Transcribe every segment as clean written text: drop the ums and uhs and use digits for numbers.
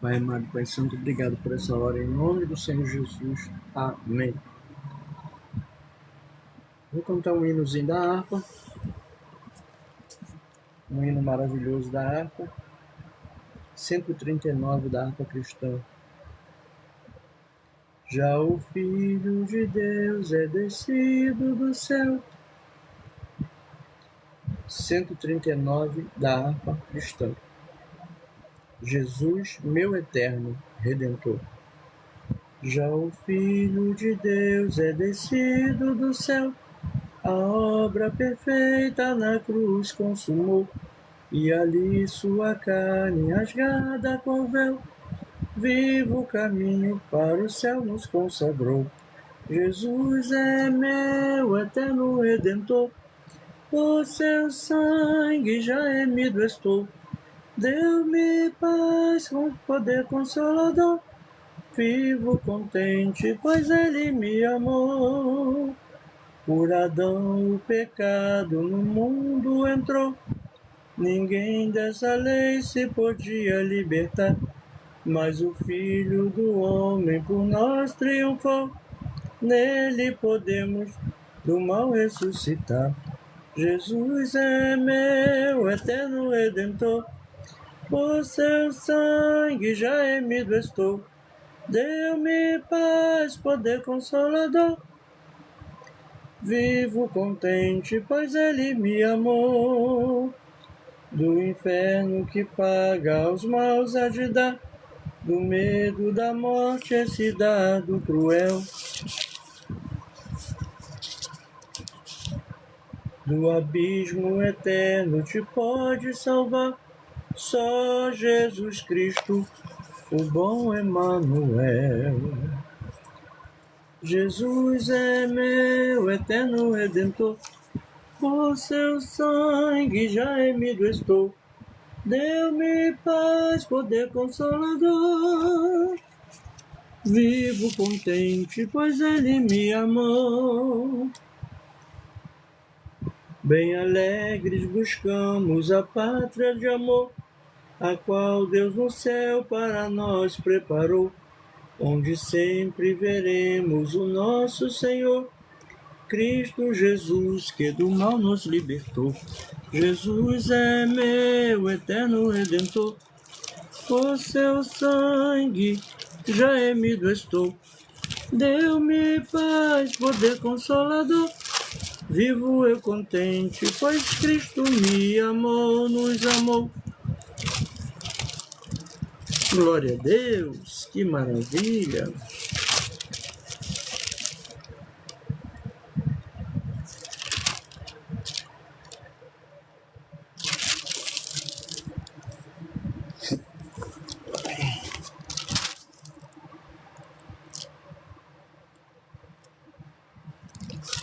Pai amado, Pai santo, obrigado por essa hora, em nome do Senhor Jesus. Amém. Vou cantar um hinozinho da harpa, um hino maravilhoso da harpa, 139 da harpa cristã. Já o Filho de Deus é descido do céu, 139 da harpa cristã. Jesus, meu eterno Redentor. Já o Filho de Deus é descido do céu, a obra perfeita na cruz consumou, e ali sua carne rasgada com véu, vivo caminho para o céu nos consagrou. Jesus é meu eterno Redentor, por seu sangue já remido estou. Deu-me paz com poder consolador, vivo contente, pois ele me amou. Por Adão o pecado no mundo entrou, ninguém dessa lei se podia libertar, mas o Filho do Homem por nós triunfou, nele podemos do mal ressuscitar. Jesus é meu eterno Redentor, por seu sangue já remido estou. Deu-me paz, poder consolador, vivo contente, pois ele me amou. Do inferno que paga aos maus há de dar, do medo da morte esse dado cruel. Do abismo eterno te pode salvar, só Jesus Cristo, o bom Emanuel. Jesus é meu eterno Redentor, por seu sangue já remido estou. Deu-me paz, poder consolador, vivo contente, pois ele me amou. Bem alegres buscamos a pátria de amor, a qual Deus no céu para nós preparou, onde sempre veremos o nosso Senhor, Cristo Jesus, que do mal nos libertou. Jesus é meu eterno Redentor, por seu sangue já remido estou. Deu-me paz, poder consolador, vivo eu contente, pois Cristo me amou, nos amou. Glória a Deus, que maravilha!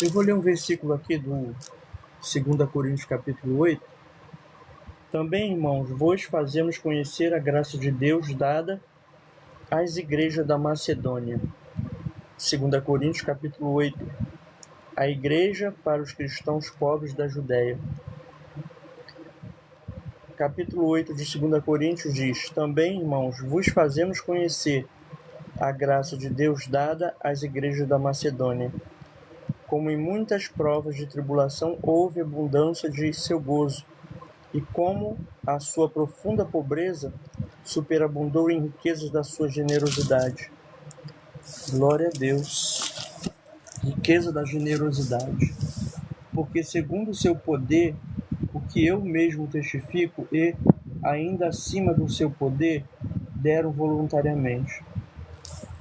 Eu vou ler um versículo aqui do 2 Coríntios capítulo 8. Também, irmãos, vos fazemos conhecer a graça de Deus dada às igrejas da Macedônia. 2 Coríntios capítulo 8. A igreja para os cristãos pobres da Judéia. Capítulo 8 de 2 Coríntios diz: Também, irmãos, vos fazemos conhecer a graça de Deus dada às igrejas da Macedônia. Como em muitas provas de tribulação houve abundância de seu gozo, e como a sua profunda pobreza superabundou em riquezas da sua generosidade. Glória a Deus. Riqueza da generosidade. Porque segundo o seu poder, o que eu mesmo testifico, e ainda acima do seu poder, deram voluntariamente.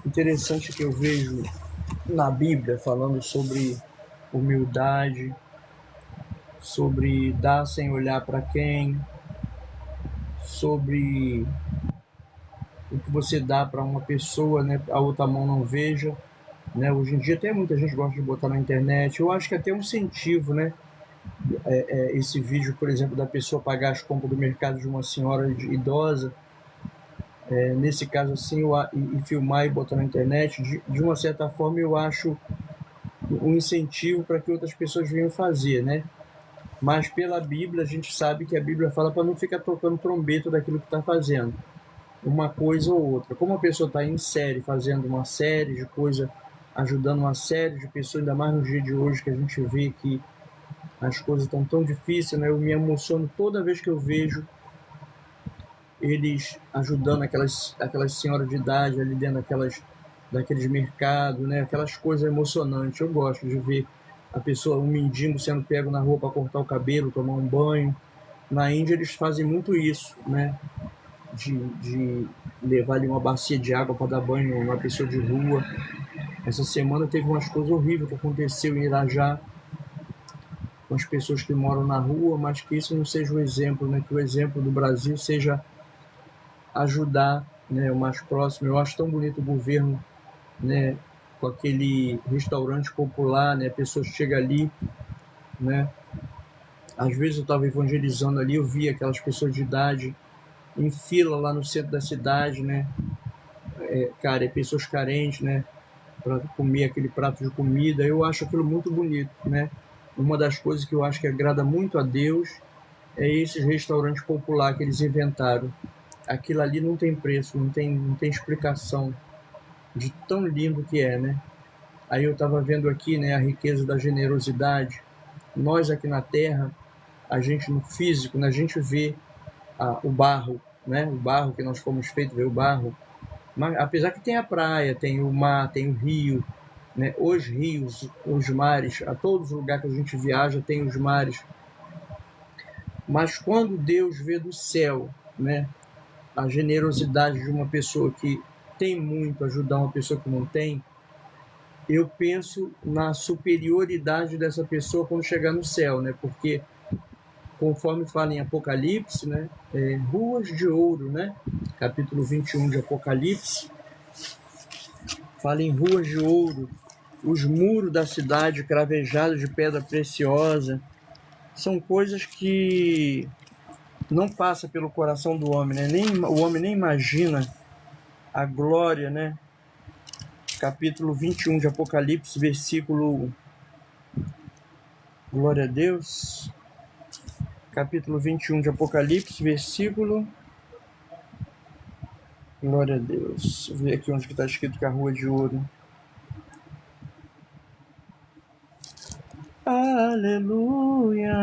Interessante que eu vejo na Bíblia falando sobre humildade, sobre dar sem olhar para quem, sobre o que você dá para uma pessoa, né, a outra mão não veja, né? Hoje em dia até muita gente gosta de botar na internet. Eu acho que até um incentivo, né? Esse vídeo, por exemplo, da pessoa pagar as compras do mercado de uma senhora idosa, nesse caso assim, e filmar e botar na internet, de uma certa forma eu acho um incentivo para que outras pessoas venham fazer, né? Mas pela Bíblia, a gente sabe que a Bíblia fala para não ficar tocando trombeta daquilo que está fazendo. uma coisa ou outra. Como a pessoa está em série, fazendo uma série de coisas, ajudando uma série de pessoas, ainda mais no dia de hoje que a gente vê que as coisas estão tão difíceis, né? Eu me emociono toda vez que eu vejo eles ajudando aquelas senhoras de idade ali dentro daqueles mercados, né? Aquelas coisas emocionantes. Eu gosto de ver a pessoa, um mendigo sendo pego na rua para cortar o cabelo, tomar um banho. Na Índia eles fazem muito isso, né? De levar ali uma bacia de água para dar banho numa pessoa de rua. Essa semana teve umas coisas horríveis que aconteceu em Irajá com as pessoas que moram na rua, mas que isso não seja o exemplo, né? Que o exemplo do Brasil seja ajudar, né, o mais próximo. Eu acho tão bonito o governo, né, com aquele restaurante popular, né, a pessoa chega ali, né, às vezes eu estava evangelizando ali, eu vi aquelas pessoas de idade em fila lá no centro da cidade, né, pessoas carentes, né, para comer aquele prato de comida. Eu acho aquilo muito bonito, né. Uma das coisas que eu acho que agrada muito a Deus é esses restaurantes populares que eles inventaram. Aquilo ali não tem preço, não tem explicação de tão lindo que é, né? Aí eu estava vendo aqui, né, a riqueza da generosidade. Nós aqui na Terra, a gente no físico, né, a gente vê o barro, né? O barro que nós fomos feitos, ver o barro. Mas apesar que tem a praia, tem o mar, tem o rio, né? Os rios, os mares, a todos os lugares que a gente viaja tem os mares. Mas quando Deus vê do céu, né, a generosidade de uma pessoa que tem muito, ajudar uma pessoa que não tem, eu penso na superioridade dessa pessoa quando chegar no céu, né? Porque conforme fala em Apocalipse, né, ruas de ouro, né? Capítulo 21 de Apocalipse, fala em ruas de ouro, os muros da cidade cravejados de pedra preciosa. São coisas que não passa pelo coração do homem, né? O homem nem imagina a glória, né? Capítulo 21 de Apocalipse, versículo... Glória a Deus. Capítulo 21 de Apocalipse, versículo... Glória a Deus. Vou ver aqui onde está escrito que é a rua de ouro. Aleluia.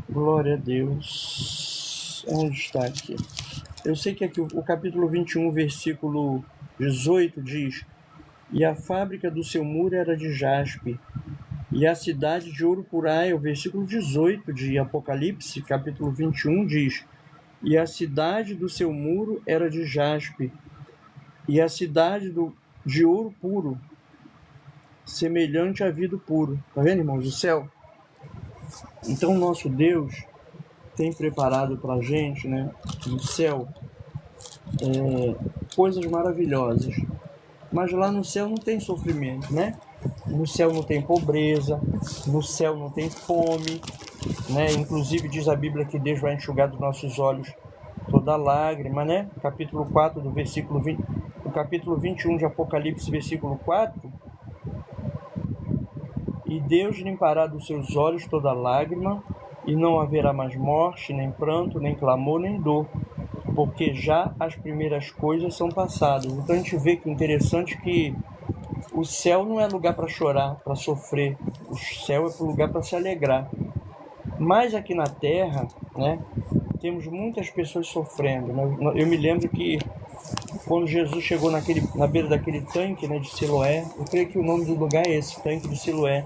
Glória a Deus. Onde está aqui? Eu sei que aqui o capítulo 21, versículo 18 diz: e a fábrica do seu muro era de jaspe, e a cidade de ouro puraia. O versículo 18 de Apocalipse, capítulo 21, diz: e a cidade do seu muro era de jaspe, e a cidade de ouro puro, semelhante a vidro puro. Tá vendo, irmãos, do céu? Então, o nosso Deus tem preparado para a gente, né, no céu, coisas maravilhosas. Mas lá no céu não tem sofrimento, né? No céu não tem pobreza, no céu não tem fome, né? Inclusive diz a Bíblia que Deus vai enxugar dos nossos olhos toda lágrima, né? Capítulo 4 do versículo 20, o capítulo 21 de Apocalipse, versículo 4. E Deus limpará dos seus olhos toda lágrima, e não haverá mais morte, nem pranto, nem clamor, nem dor, porque já as primeiras coisas são passadas. Então a gente vê que é interessante que o céu não é lugar para chorar, para sofrer. O céu é lugar para se alegrar. Mas aqui na Terra, né, temos muitas pessoas sofrendo, né? Eu me lembro que quando Jesus chegou na beira daquele tanque, né, de Siloé, eu creio que o nome do lugar é esse, tanque de Siloé.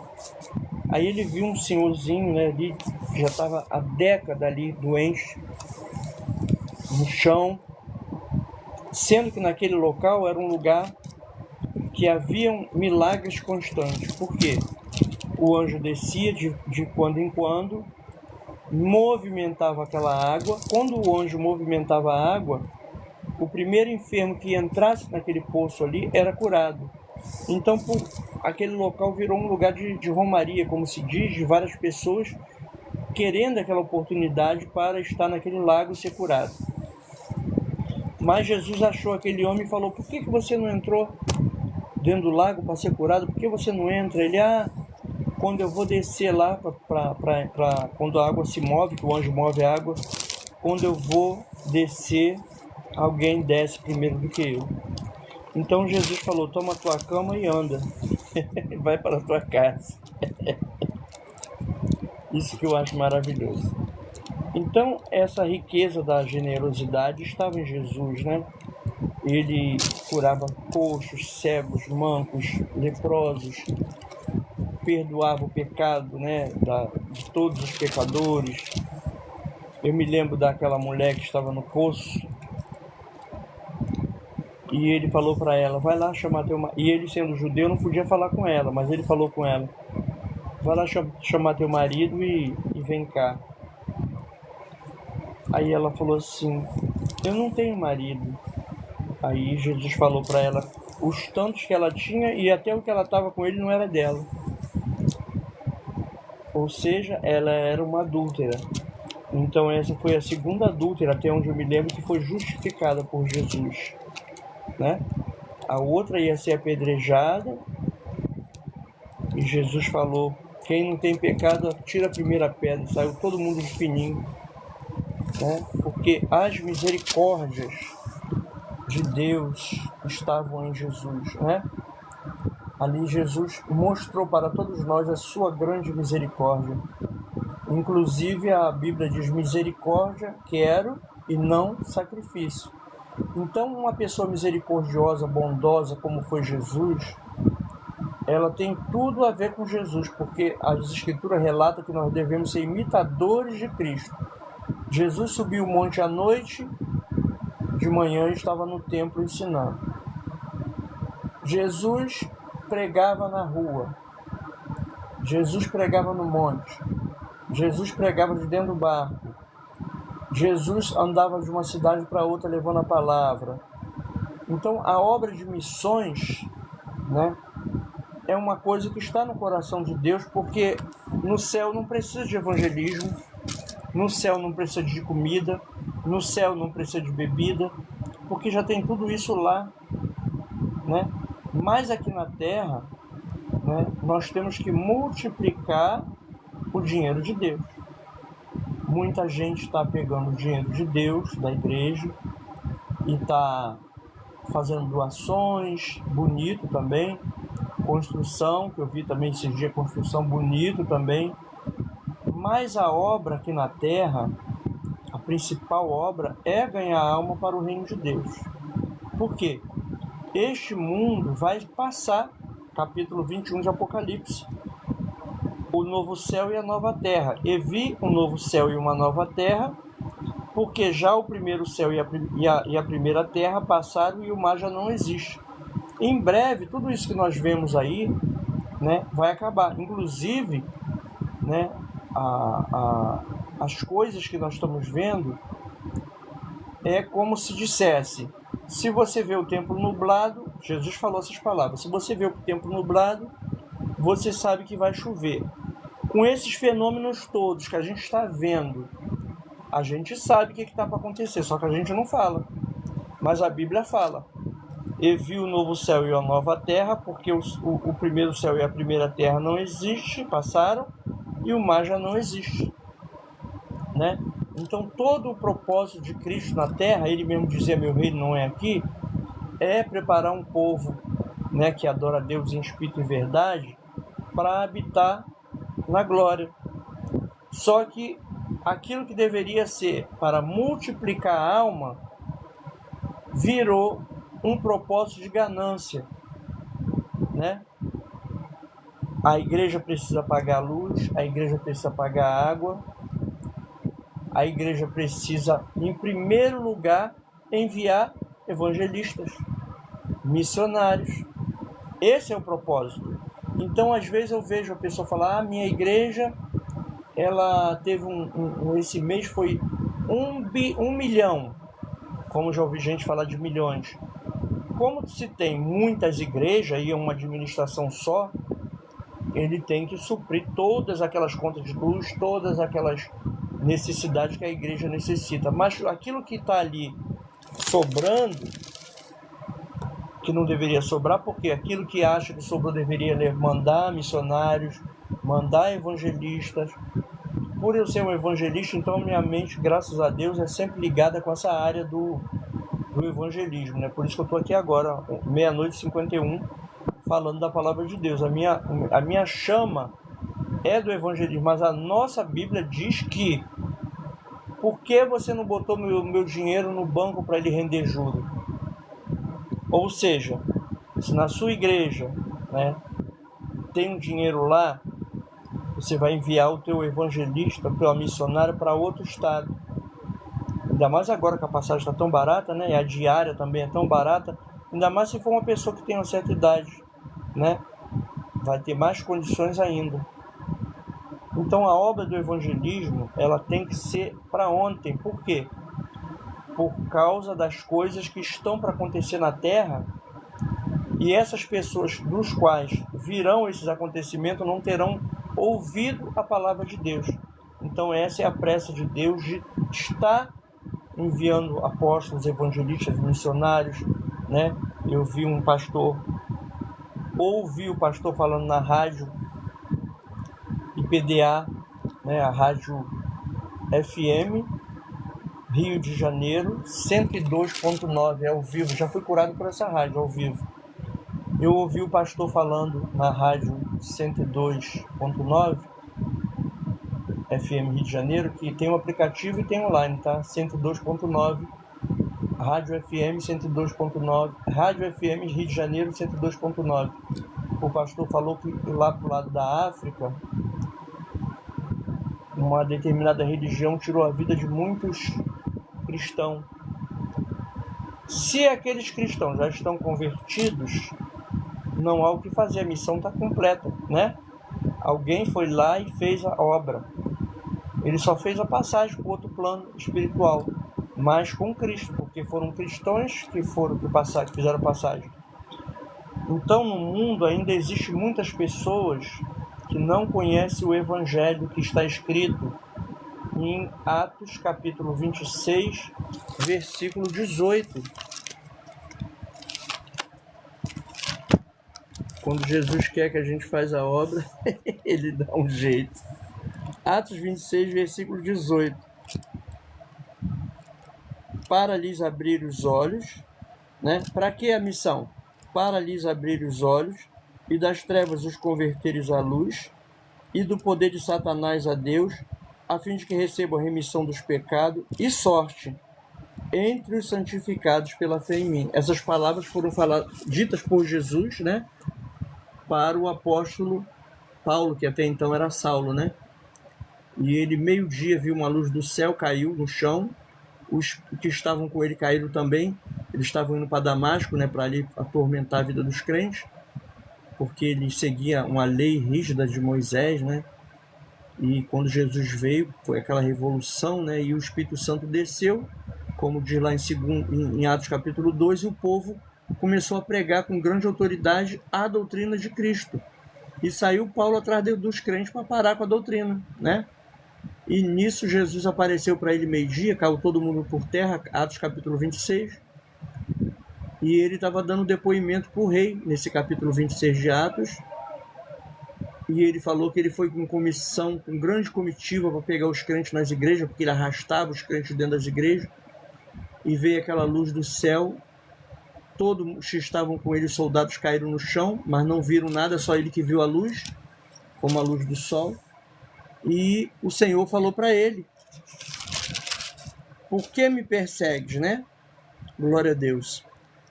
Aí ele viu um senhorzinho, né, ali, que já estava há década ali, doente, no chão, sendo que naquele local era um lugar que haviam milagres constantes. Por quê? O anjo descia de quando em quando, movimentava aquela água. Quando o anjo movimentava a água, o primeiro enfermo que entrasse naquele poço ali era curado. Então, aquele local virou um lugar de romaria, como se diz, de várias pessoas querendo aquela oportunidade para estar naquele lago e ser curado. Mas Jesus achou aquele homem e falou: por que você não entrou dentro do lago para ser curado? Por que você não entra? Ele, quando eu vou descer lá, quando a água se move, que o anjo move a água, quando eu vou descer, alguém desce primeiro do que eu. Então Jesus falou, toma a tua cama e anda, vai para a tua casa. Isso que eu acho maravilhoso. Então, essa riqueza da generosidade estava em Jesus, né? Ele curava coxos, cegos, mancos, leprosos, perdoava o pecado, né, de todos os pecadores. Eu me lembro daquela mulher que estava no poço e ele falou para ela, vai lá chamar teu marido. E ele, sendo judeu, não podia falar com ela, mas ele falou com ela, vai lá chamar teu marido e vem cá. Aí ela falou assim, eu não tenho marido. Aí Jesus falou para ela os tantos que ela tinha e até o que ela estava com ele não era dela. Ou seja, ela era uma adúltera. Então essa foi a segunda adúltera, até onde eu me lembro, que foi justificada por Jesus, né? A outra ia ser apedrejada e Jesus falou, quem não tem pecado, tira a primeira pedra. Saiu todo mundo de fininho, né? Porque as misericórdias de Deus estavam em Jesus, né? Ali Jesus mostrou para todos nós a sua grande misericórdia. Inclusive a Bíblia diz misericórdia quero e não sacrifício. Então uma pessoa misericordiosa, bondosa como foi Jesus, ela tem tudo a ver com Jesus, porque as Escrituras relatam que nós devemos ser imitadores de Cristo. Jesus subiu o monte à noite, de manhã estava no templo ensinando. Jesus pregava na rua. Jesus pregava no monte. Jesus pregava de dentro do barco. Jesus andava de uma cidade para outra levando a palavra. Então a obra de missões, né, é uma coisa que está no coração de Deus, porque no céu não precisa de evangelismo, no céu não precisa de comida, no céu não precisa de bebida, porque já tem tudo isso lá, né? Mas aqui na terra, né, nós temos que multiplicar o dinheiro de Deus. Muita gente está pegando o dinheiro de Deus, da igreja, e está fazendo doações, bonito também, construção, que eu vi também esses dias, construção bonito também, mas a obra aqui na terra, a principal obra é ganhar alma para o reino de Deus. Por quê? Este mundo vai passar, capítulo 21 de Apocalipse, o novo céu e a nova terra. E vi um novo céu e uma nova terra, porque já o primeiro céu e a primeira terra passaram e o mar já não existe. Em breve, tudo isso que nós vemos aí, né, vai acabar. Inclusive, né, as coisas que nós estamos vendo é como se dissesse, se você vê o templo nublado, Jesus falou essas palavras, se você vê o templo nublado, você sabe que vai chover. Com esses fenômenos todos que a gente está vendo, a gente sabe o que está para acontecer, só que a gente não fala. Mas a Bíblia fala. E viu o novo céu e a nova terra, porque o primeiro céu e a primeira terra não existem, passaram, e o mar já não existe, né? Então todo o propósito de Cristo na terra, ele mesmo dizia, meu reino não é aqui, é preparar um povo, né, que adora a Deus em espírito e verdade, para habitar na glória. Só que aquilo que deveria ser para multiplicar a alma, virou um propósito de ganância, né? A igreja precisa pagar a luz, a igreja precisa pagar a água, a igreja precisa, em primeiro lugar, enviar evangelistas, missionários. Esse é o propósito. Então, às vezes eu vejo a pessoa falar, minha igreja, ela teve esse mês foi 1 milhão, como já ouvi gente falar de milhões. Como se tem muitas igrejas e uma administração só, ele tem que suprir todas aquelas contas de luz, todas aquelas necessidades que a igreja necessita. Mas aquilo que está ali sobrando, que não deveria sobrar, porque aquilo que acha que sobrou deveria mandar missionários, mandar evangelistas. Por eu ser um evangelista, então minha mente, graças a Deus, é sempre ligada com essa área do evangelismo, né? Por isso que eu estou aqui agora, 00:51, falando da palavra de Deus. A minha chama é do evangelismo, mas a nossa Bíblia diz que por que você não botou meu dinheiro no banco para ele render juro? Ou seja, se na sua igreja, né, tem um dinheiro lá, você vai enviar o teu evangelista, o teu missionário para outro estado. Ainda mais agora que a passagem está tão barata, né? E a diária também é tão barata. Ainda mais se for uma pessoa que tem uma certa idade, né? Vai ter mais condições ainda. Então a obra do evangelismo, ela tem que ser para ontem. Por quê? Por causa das coisas que estão para acontecer na Terra, e essas pessoas dos quais virão esses acontecimentos não terão ouvido a palavra de Deus. Então essa é a pressa de Deus de estar enviando apóstolos, evangelistas, missionários, né? Eu vi ouvi o pastor falando na rádio IPDA, né? A rádio FM Rio de Janeiro 102.9, ao vivo. Já fui curado por essa rádio ao vivo. Eu ouvi o pastor falando na rádio 102.9 FM Rio de Janeiro, que tem um aplicativo e tem online, tá? 102.9, Rádio FM 102.9, Rádio FM Rio de Janeiro 102.9. O pastor falou que lá pro lado da África, uma determinada religião tirou a vida de muitos cristãos. Se aqueles cristãos já estão convertidos, não há o que fazer, a missão está completa, né? Alguém foi lá e fez a obra. Ele só fez a passagem para o outro plano espiritual, mas com Cristo, porque foram cristãos que fizeram a passagem. Então, no mundo ainda existem muitas pessoas que não conhecem o Evangelho que está escrito em Atos capítulo 26, versículo 18. Quando Jesus quer que a gente faça a obra, ele dá um jeito. Atos 26, versículo 18. Para lhes abrir os olhos, né? Para que a missão? Para lhes abrir os olhos e das trevas os converteres à luz e do poder de Satanás a Deus, a fim de que recebam a remissão dos pecados e sorte entre os santificados pela fé em mim. Essas palavras foram ditas por Jesus, né? Para o apóstolo Paulo, que até então era Saulo, né? E ele, meio-dia, viu uma luz do céu, caiu no chão. Os que estavam com ele caíram também. Eles estavam indo para Damasco, né, para ali atormentar a vida dos crentes, porque ele seguia uma lei rígida de Moisés, né? E quando Jesus veio, foi aquela revolução, né? E o Espírito Santo desceu, como diz lá em Atos capítulo 2, e o povo começou a pregar com grande autoridade a doutrina de Cristo. E saiu Paulo atrás dos crentes para parar com a doutrina, né? E nisso Jesus apareceu para ele meio-dia, caiu todo mundo por terra, Atos capítulo 26. E ele estava dando depoimento para o rei, nesse capítulo 26 de Atos. E ele falou que ele foi com comissão, com grande comitiva para pegar os crentes nas igrejas, porque ele arrastava os crentes dentro das igrejas. E veio aquela luz do céu. Todos que estavam com ele, os soldados, caíram no chão, mas não viram nada, só ele que viu a luz, como a luz do sol. E o Senhor falou para ele: por que me persegues, né? Glória a Deus.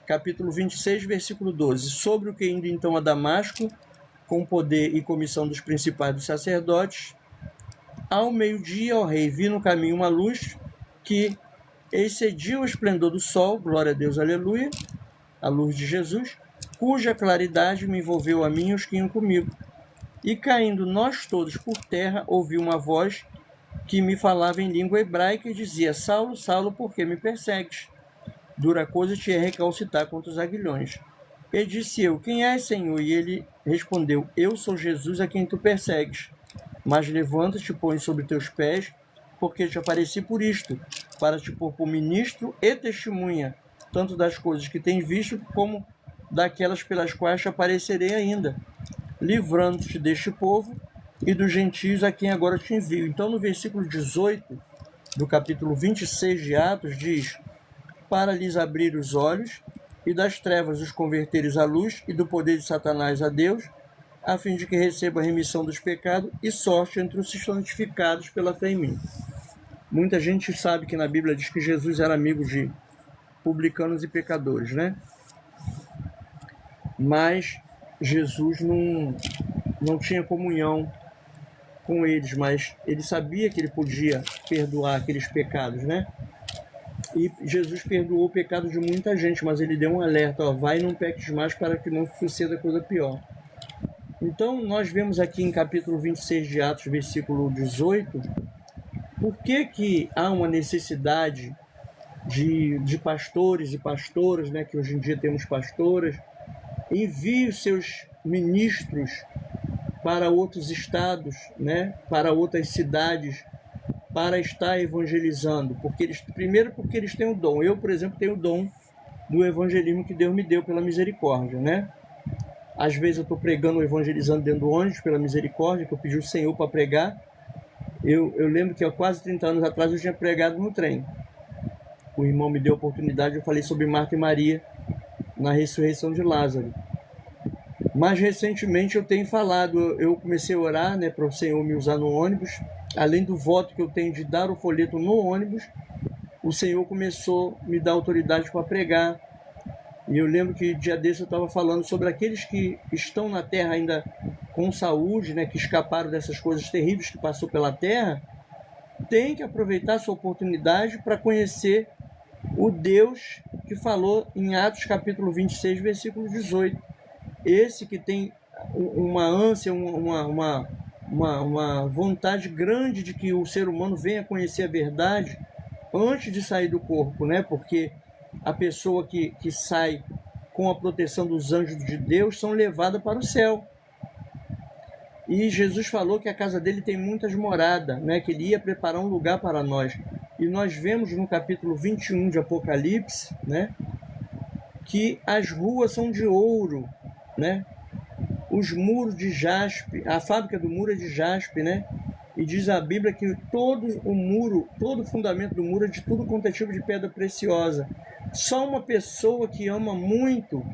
Capítulo 26, versículo 12. Sobre o que indo então a Damasco, com poder e comissão dos principais dos sacerdotes, ao meio-dia, ó rei, vi no caminho uma luz que excedia o esplendor do sol, glória a Deus, aleluia, a luz de Jesus, cuja claridade me envolveu a mim e os que iam comigo. E caindo nós todos por terra, ouvi uma voz que me falava em língua hebraica e dizia: Saulo, Saulo, por que me persegues? Dura coisa te é recalcitar contra os aguilhões. E disse eu: quem és, Senhor? E ele respondeu: eu sou Jesus a quem tu persegues. Mas levanta-te, põe sobre teus pés, porque te apareci por isto, para te pôr por ministro e testemunha, tanto das coisas que tens visto, como daquelas pelas quais te aparecerei ainda, livrando-te deste povo e dos gentios a quem agora te envio. Então, no versículo 18 do capítulo 26 de Atos, diz: para lhes abrir os olhos e das trevas os converteres à luz e do poder de Satanás a Deus, a fim de que receba a remissão dos pecados e sorte entre os santificados pela fé em mim. Muita gente sabe que na Bíblia diz que Jesus era amigo de publicanos e pecadores, né? Mas Jesus não tinha comunhão com eles, mas ele sabia que ele podia perdoar aqueles pecados, né? E Jesus perdoou o pecado de muita gente, mas ele deu um alerta, ó, vai e não peques mais para que não suceda coisa pior. Então, nós vemos aqui em capítulo 26 de Atos, versículo 18, por que há uma necessidade de pastores e pastoras, né, que hoje em dia temos pastoras, envie os seus ministros para outros estados, né, para outras cidades, para estar evangelizando, porque eles têm o dom. Eu, por exemplo, tenho o dom do evangelismo que Deus me deu pela misericórdia, né? Às vezes eu estou pregando, evangelizando dentro do ônibus pela misericórdia, que eu pedi o Senhor para pregar. Eu lembro que há quase 30 anos atrás eu tinha pregado no trem. O irmão me deu a oportunidade, eu falei sobre Marta e Maria na ressurreição de Lázaro. Mas recentemente eu tenho falado, eu comecei a orar, né, para o Senhor me usar no ônibus. Além do voto que eu tenho de dar o folheto no ônibus, o Senhor começou a me dar autoridade para pregar. E eu lembro que dia desse eu estava falando sobre aqueles que estão na terra ainda com saúde, né, que escaparam dessas coisas terríveis que passou pela terra, tem que aproveitar a sua oportunidade para conhecer o Deus que falou em Atos capítulo 26, versículo 18. Esse que tem uma ânsia, uma vontade grande de que o ser humano venha conhecer a verdade antes de sair do corpo, né? Porque a pessoa que sai com a proteção dos anjos de Deus são levadas para o céu. E Jesus falou que a casa dele tem muitas moradas, né? Que ele ia preparar um lugar para nós. E nós vemos no capítulo 21 de Apocalipse, né, que as ruas são de ouro, né? Os muros de jaspe, a fábrica do muro é de jaspe, né? E diz a Bíblia que todo o fundamento do muro é de tudo quanto é tipo de pedra preciosa. Só uma pessoa que ama muito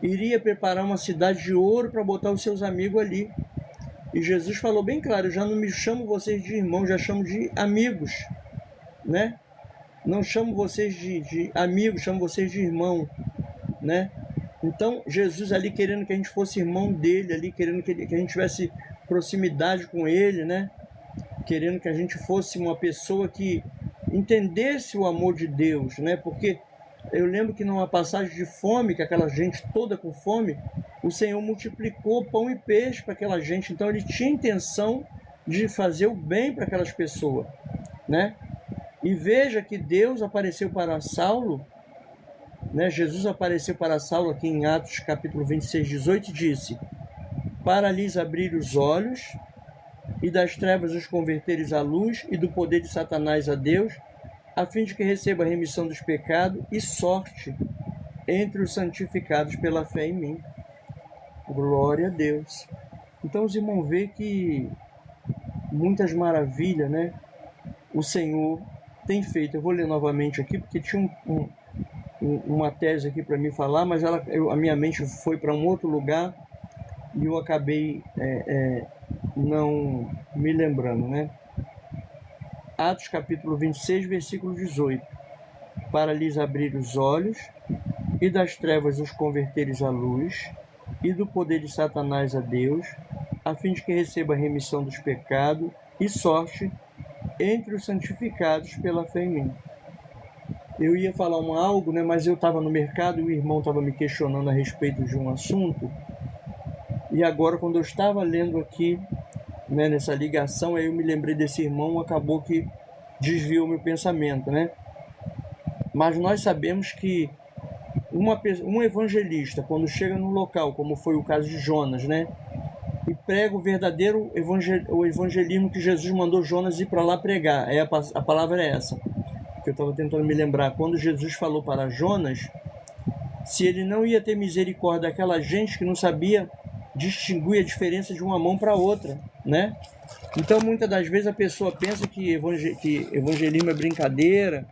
iria preparar uma cidade de ouro para botar os seus amigos ali. E Jesus falou bem claro: eu já não me chamo vocês de irmãos, já chamo de amigos, né? Não chamo vocês de amigos, chamo vocês de irmão, né? Então, Jesus ali querendo que a gente fosse irmão dele, ali querendo que a gente tivesse proximidade com ele, né? Querendo que a gente fosse uma pessoa que entendesse o amor de Deus, né? Porque eu lembro que numa passagem de fome, que aquela gente toda com fome, o Senhor multiplicou pão e peixe para aquela gente. Então, ele tinha intenção de fazer o bem para aquelas pessoas, né? E veja que Deus apareceu para Saulo, né? Jesus apareceu para Saulo aqui em Atos capítulo 26, 18 e disse: para lhes abrir os olhos e das trevas os converteres à luz e do poder de Satanás a Deus, a fim de que receba a remissão dos pecados e sorte entre os santificados pela fé em mim. Glória a Deus. Então os irmãos veem que muitas maravilhas, né, o Senhor tem feito. Eu vou ler novamente aqui, porque tinha uma tese aqui para me falar, mas a minha mente foi para um outro lugar e eu acabei não me lembrando, né? Atos capítulo 26, versículo 18. Para lhes abrir os olhos e das trevas os converteres à luz e do poder de Satanás a Deus, a fim de que receba a remissão dos pecados e sorte entre os santificados pela fé em mim. Eu ia falar algo, né, mas eu estava no mercado e o irmão estava me questionando a respeito de um assunto. E agora, quando eu estava lendo aqui, né, nessa ligação, aí eu me lembrei desse irmão, acabou que desviou meu pensamento, né? Mas nós sabemos que um evangelista, quando chega no local, como foi o caso de Jonas, né, e prega o verdadeiro evangelismo que Jesus mandou Jonas ir para lá pregar, a palavra é essa, que eu estava tentando me lembrar. Quando Jesus falou para Jonas, se ele não ia ter misericórdia daquela gente que não sabia distinguir a diferença de uma mão para outra, né? Então, muitas das vezes a pessoa pensa que evangelismo é brincadeira,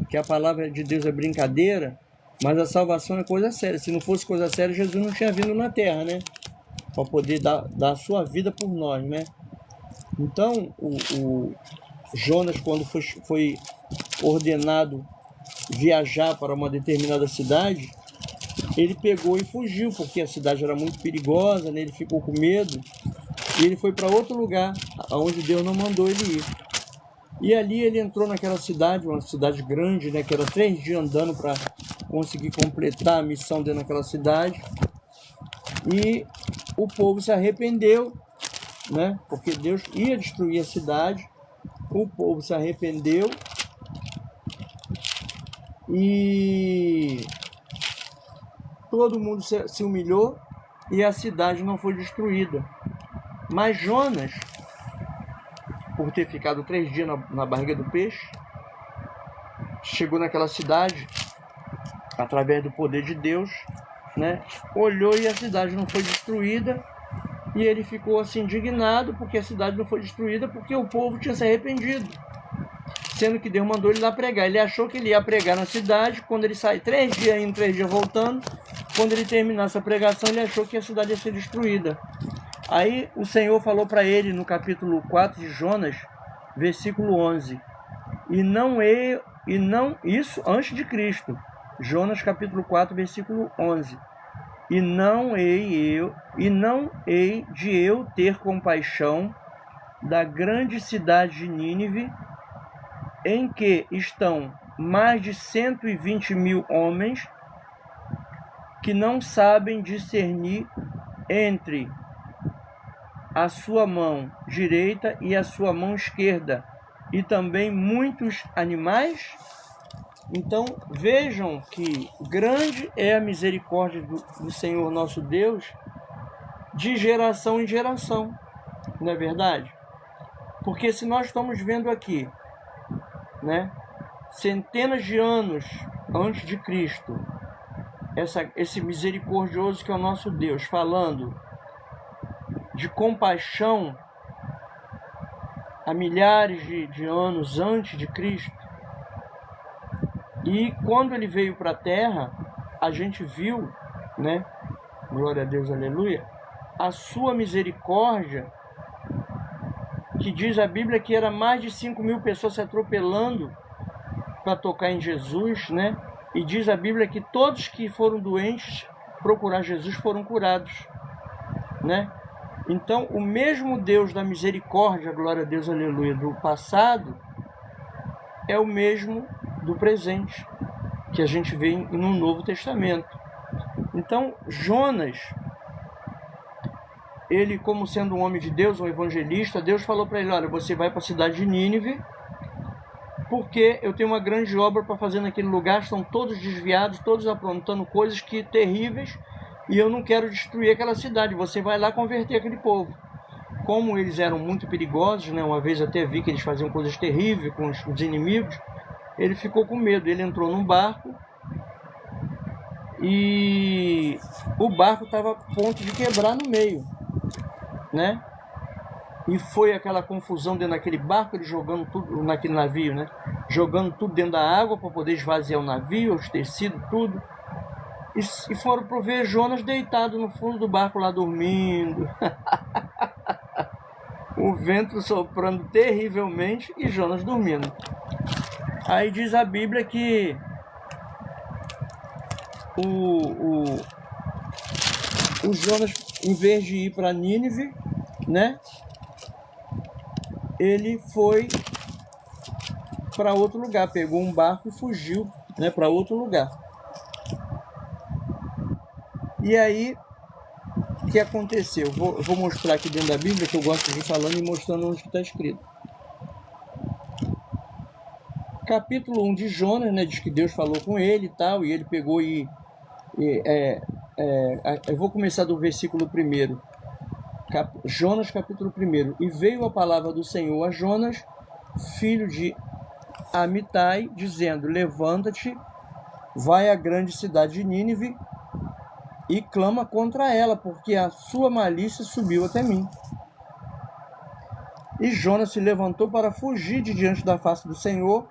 que a palavra de Deus é brincadeira, mas a salvação é coisa séria. Se não fosse coisa séria, Jesus não tinha vindo na Terra, né? Para poder dar a sua vida por nós, né? Então, o Jonas, quando foi ordenado viajar para uma determinada cidade, ele pegou e fugiu, porque a cidade era muito perigosa, né? Ele ficou com medo, e ele foi para outro lugar, onde Deus não mandou ele ir. E ali ele entrou naquela cidade, uma cidade grande, né? Que era 3 dias andando para conseguir completar a missão dentro daquela cidade. E o povo se arrependeu, né? Porque Deus ia destruir a cidade. O povo se arrependeu e todo mundo se humilhou e a cidade não foi destruída. Mas Jonas, por ter ficado 3 dias na barriga do peixe, chegou naquela cidade através do poder de Deus, né? Olhou e a cidade não foi destruída. E ele ficou assim indignado porque a cidade não foi destruída, porque o povo tinha se arrependido, sendo que Deus mandou ele lá pregar. Ele achou que ele ia pregar na cidade, quando ele sai 3 dias indo, 3 dias voltando, quando ele terminasse a pregação, ele achou que a cidade ia ser destruída. Aí o Senhor falou para ele no capítulo 4 de Jonas, versículo 11, isso antes de Cristo, Jonas capítulo 4, versículo 11, e não hei de eu ter compaixão da grande cidade de Nínive, em que estão mais de 120.000 homens que não sabem discernir entre a sua mão direita e a sua mão esquerda, e também muitos animais. Então vejam que grande é a misericórdia do Senhor nosso Deus, de geração em geração, não é verdade? Porque se nós estamos vendo aqui, né, centenas de anos antes de Cristo, esse misericordioso que é o nosso Deus, falando de compaixão há milhares de anos antes de Cristo, e quando ele veio para a Terra, a gente viu, né, glória a Deus, aleluia, a sua misericórdia, que diz a Bíblia que era mais de 5.000 pessoas se atropelando para tocar em Jesus, né? E diz a Bíblia que todos que foram doentes procurar Jesus foram curados, né? Então, o mesmo Deus da misericórdia, glória a Deus, aleluia, do passado, é o mesmo do presente, que a gente vê no Novo Testamento. Então, Jonas, ele, como sendo um homem de Deus, um evangelista, Deus falou para ele: olha, você vai para a cidade de Nínive, porque eu tenho uma grande obra para fazer naquele lugar, estão todos desviados, todos aprontando coisas terríveis, e eu não quero destruir aquela cidade, você vai lá converter aquele povo. Como eles eram muito perigosos, né? Uma vez até vi que eles faziam coisas terríveis com os inimigos, ele ficou com medo, ele entrou num barco, e o barco estava a ponto de quebrar no meio, né? E foi aquela confusão dentro daquele barco, ele jogando tudo naquele navio, né? Jogando tudo dentro da água para poder esvaziar o navio, os tecidos, tudo. E foram para ver Jonas deitado no fundo do barco lá dormindo. O vento soprando terrivelmente e Jonas dormindo. Aí diz a Bíblia que o Jonas, em vez de ir para Nínive, né, ele foi para outro lugar, pegou um barco e fugiu, né, para outro lugar. E aí, o que aconteceu? Eu vou mostrar aqui dentro da Bíblia, que eu gosto de ir falando e mostrando onde está escrito. Capítulo 1 de Jonas, né, diz que Deus falou com ele e tal, e ele pegou eu vou começar do versículo 1. Jonas, capítulo 1. E veio a palavra do Senhor a Jonas, filho de Amitai, dizendo: levanta-te, vai à grande cidade de Nínive e clama contra ela, porque a sua malícia subiu até mim. E Jonas se levantou para fugir de diante da face do Senhor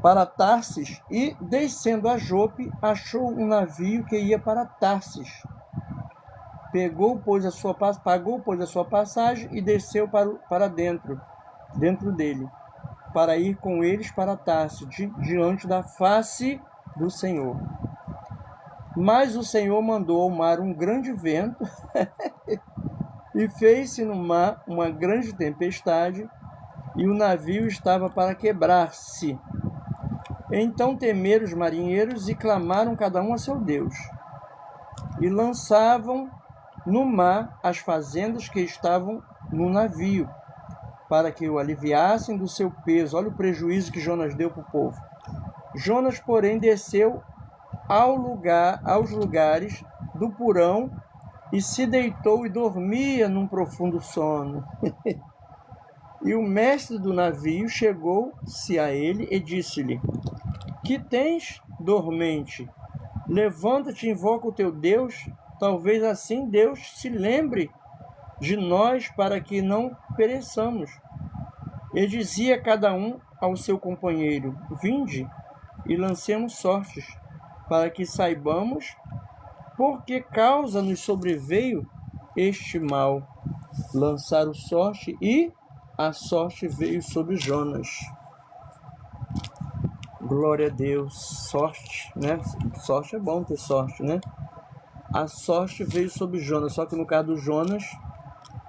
para Tarsis e, descendo a Jope, achou um navio que ia para Tarsis. Pagou, pois, a sua passagem e desceu para dentro dele, para ir com eles para Tarsis, diante da face do Senhor. Mas o Senhor mandou ao mar um grande vento e fez-se no mar uma grande tempestade, e o navio estava para quebrar-se. Então temeram os marinheiros e clamaram cada um a seu Deus, e lançavam no mar as fazendas que estavam no navio, para que o aliviassem do seu peso. Olha o prejuízo que Jonas deu para o povo. Jonas, porém, desceu aos lugares do porão e se deitou e dormia num profundo sono. E o mestre do navio chegou-se a ele e disse-lhe: Que tens, dormente? Levanta-te e invoca o teu Deus, talvez assim Deus se lembre de nós para que não pereçamos. E dizia cada um ao seu companheiro: Vinde e lancemos sortes, para que saibamos por que causa nos sobreveio este mal. Lançaram sorte e a sorte veio sobre Jonas. Glória a Deus. Sorte, né? Sorte é bom ter sorte, né? A sorte veio sobre Jonas, só que no caso do Jonas,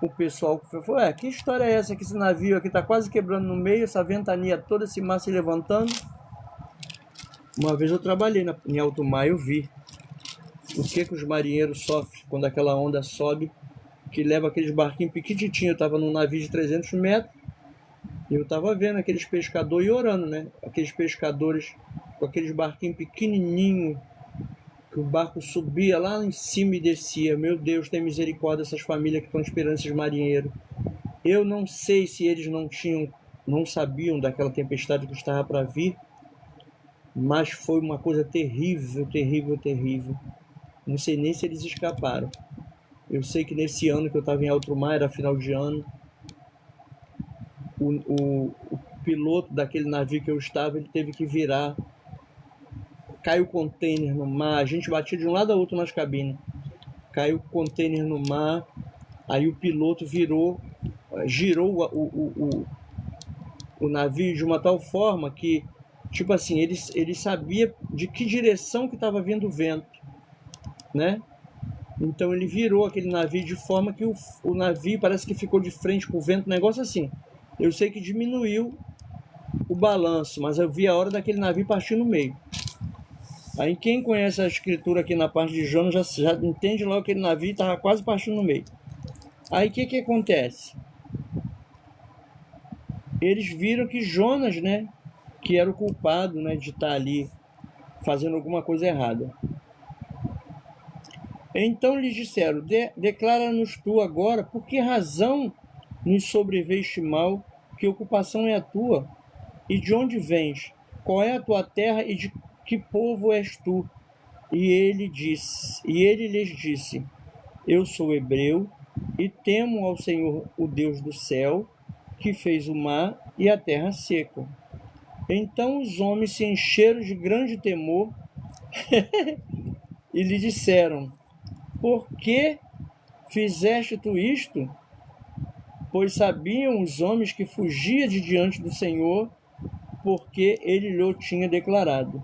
o pessoal falou: que história é essa? Que esse navio aqui está quase quebrando no meio, essa ventania toda, esse mar se levantando. Uma vez eu trabalhei em alto mar, eu vi o que os marinheiros sofrem quando aquela onda sobe, que leva aqueles barquinhos pequititinhos. Eu estava num navio de 300 metros e eu estava vendo aqueles pescadores e orando, né? Aqueles pescadores com aqueles barquinhos pequenininhos, que o barco subia lá em cima e descia. Meu Deus, tem misericórdia dessas famílias que estão esperando esses marinheiros. Eu não sei se eles não sabiam daquela tempestade que estava para vir, mas foi uma coisa terrível, terrível, terrível. Não sei nem se eles escaparam. Eu sei que nesse ano que eu estava em alto mar, era final de ano, o piloto daquele navio que eu estava, ele teve que virar. Caiu o container no mar, a gente batia de um lado a outro nas cabines. Caiu o container no mar, aí o piloto girou o navio de uma tal forma que, tipo assim, ele sabia de que direção que estava vindo o vento, né? Então ele virou aquele navio de forma que o navio parece que ficou de frente com o vento, negócio assim. Eu sei que diminuiu o balanço, mas eu vi a hora daquele navio partir no meio. Aí quem conhece a escritura aqui na parte de Jonas já entende logo que aquele navio estava quase partindo no meio. Aí o que acontece? Eles viram que Jonas, né, que era o culpado, né, de estar ali fazendo alguma coisa errada. Então lhes disseram: declara-nos tu agora por que razão nos sobreveio este mal, que ocupação é a tua, e de onde vens, qual é a tua terra e de que povo és tu? E ele lhes disse: Eu sou hebreu e temo ao Senhor, o Deus do céu, que fez o mar e a terra seca. Então os homens se encheram de grande temor e lhe disseram: Por que fizeste tu isto? Pois sabiam os homens que fugia de diante do Senhor, porque ele lhe tinha declarado.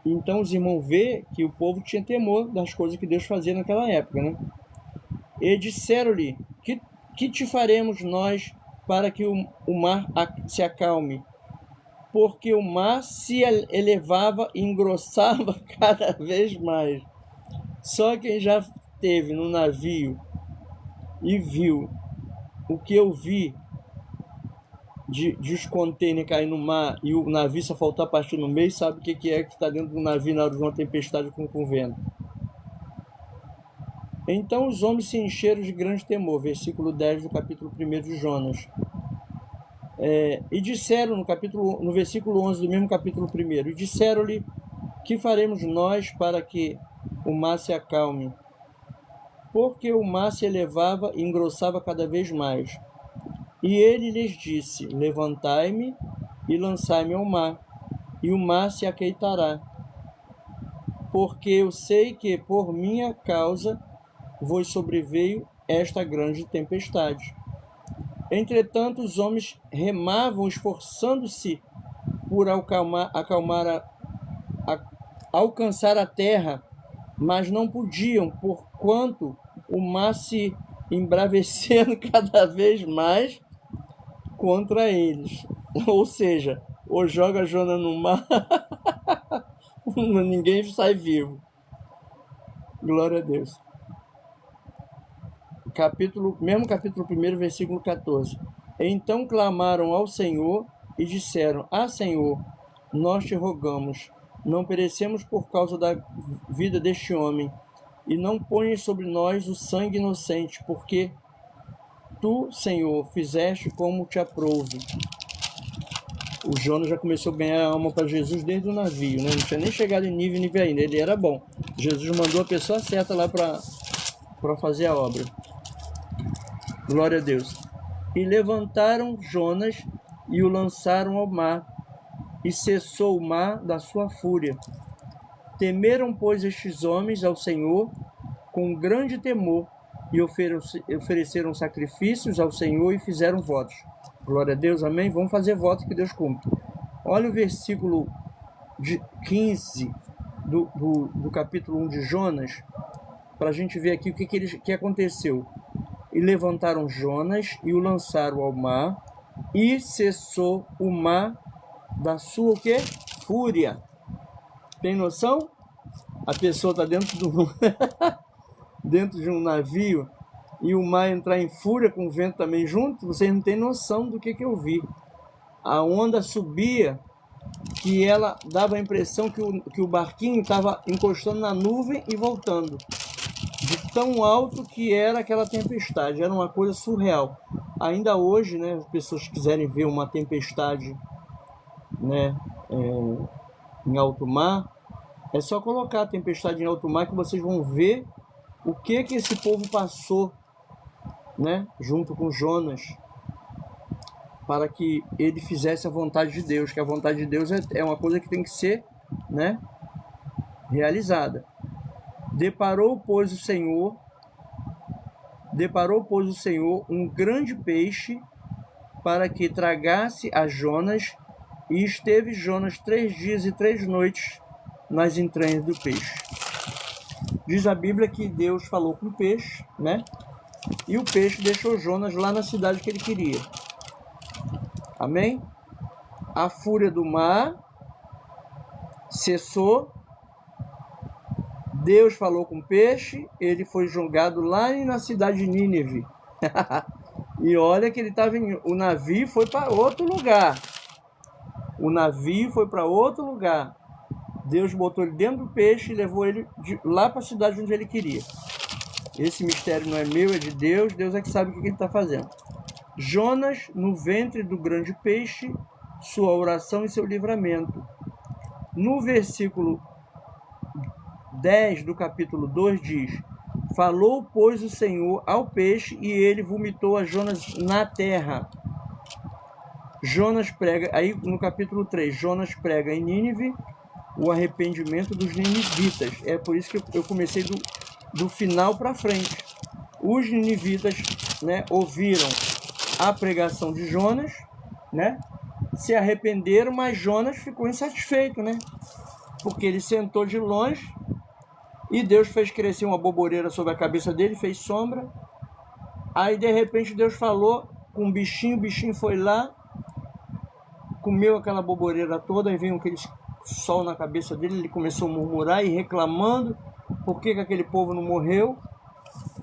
Então os irmãos vê que o povo tinha temor das coisas que Deus fazia naquela época, né? E disseram-lhe: que te faremos nós para que o mar se acalme? Porque o mar se elevava e engrossava cada vez mais. Só quem já esteve no navio e viu o que eu vi de os contêineres cair no mar e o navio só faltar partir no meio, sabe o que é que está dentro do navio na hora de uma tempestade com vento. Então os homens se encheram de grande temor, versículo 10 do capítulo 1 de Jonas. E disseram no versículo 11 do mesmo capítulo 1, e disseram-lhe: que faremos nós para que o mar se acalme? Porque o mar se elevava e engrossava cada vez mais. E ele lhes disse: levantai-me e lançai-me ao mar, e o mar se aqueitará, porque eu sei que por minha causa vos sobreveio esta grande tempestade. Entretanto, os homens remavam, esforçando-se por alcançar a terra, mas não podiam, porquanto o mar se embravecendo cada vez mais contra eles. Ou seja, ou joga Jonas no mar, ninguém sai vivo. Glória a Deus. Mesmo capítulo 1, versículo 14. Então clamaram ao Senhor e disseram: Senhor, nós te rogamos, não perecemos por causa da vida deste homem, e não ponhas sobre nós o sangue inocente, porque tu, Senhor, fizeste como te aprouve. O Jonas já começou a ganhar a alma para Jesus desde o navio, né? Não tinha nem chegado em nível ainda, ele era bom. Jesus mandou a pessoa certa lá para fazer a obra. Glória a Deus. E levantaram Jonas e o lançaram ao mar, e cessou o mar da sua fúria. Temeram, pois, estes homens ao Senhor com grande temor, e ofereceram sacrifícios ao Senhor e fizeram votos. Glória a Deus, amém? Vamos fazer votos que Deus cumpre. Olha o versículo 15 do capítulo 1 de Jonas, para a gente ver aqui o que aconteceu. E levantaram Jonas e o lançaram ao mar, e cessou o mar da sua o quê? Fúria. Tem noção? A pessoa está dentro de um navio e o mar entrar em fúria com o vento também junto. Vocês não têm noção do que eu vi. A onda subia, que ela dava a impressão que o barquinho estava encostando na nuvem e voltando. De tão alto que era aquela tempestade, era uma coisa surreal. Ainda hoje, né, as pessoas que quiserem ver uma tempestade, né, em alto mar, é só colocar a tempestade em alto mar que vocês vão ver o que esse povo passou, né, junto com Jonas, para que ele fizesse a vontade de Deus, que a vontade de Deus é uma coisa que tem que ser, né, realizada. Deparou, pois, o Senhor um grande peixe para que tragasse a Jonas, e esteve Jonas 3 dias e 3 noites nas entranhas do peixe. Diz a Bíblia que Deus falou com o peixe, né? E o peixe deixou Jonas lá na cidade que ele queria. Amém? A fúria do mar cessou. Deus falou com o peixe, ele foi jogado lá na cidade de Nínive. E olha que o navio foi para outro lugar. Deus botou ele dentro do peixe e levou ele lá para a cidade onde ele queria. Esse mistério não é meu, é de Deus. Deus é que sabe o que ele está fazendo. Jonas, no ventre do grande peixe, sua oração e seu livramento. No versículo 10 do capítulo 2 diz: falou, pois, o Senhor ao peixe, e ele vomitou a Jonas na terra. Jonas prega, aí no capítulo 3, Jonas prega em Nínive o arrependimento dos ninivitas. É por isso que eu comecei do final para frente. Os ninivitas, né, ouviram a pregação de Jonas, né, se arrependeram, mas Jonas ficou insatisfeito, né, porque ele sentou de longe e Deus fez crescer uma boboreira sobre a cabeça dele, fez sombra. Aí de repente Deus falou com um bichinho, o bichinho foi lá, comeu aquela boboreira toda, aí veio aquele sol na cabeça dele, ele começou a murmurar e reclamando por que aquele povo não morreu.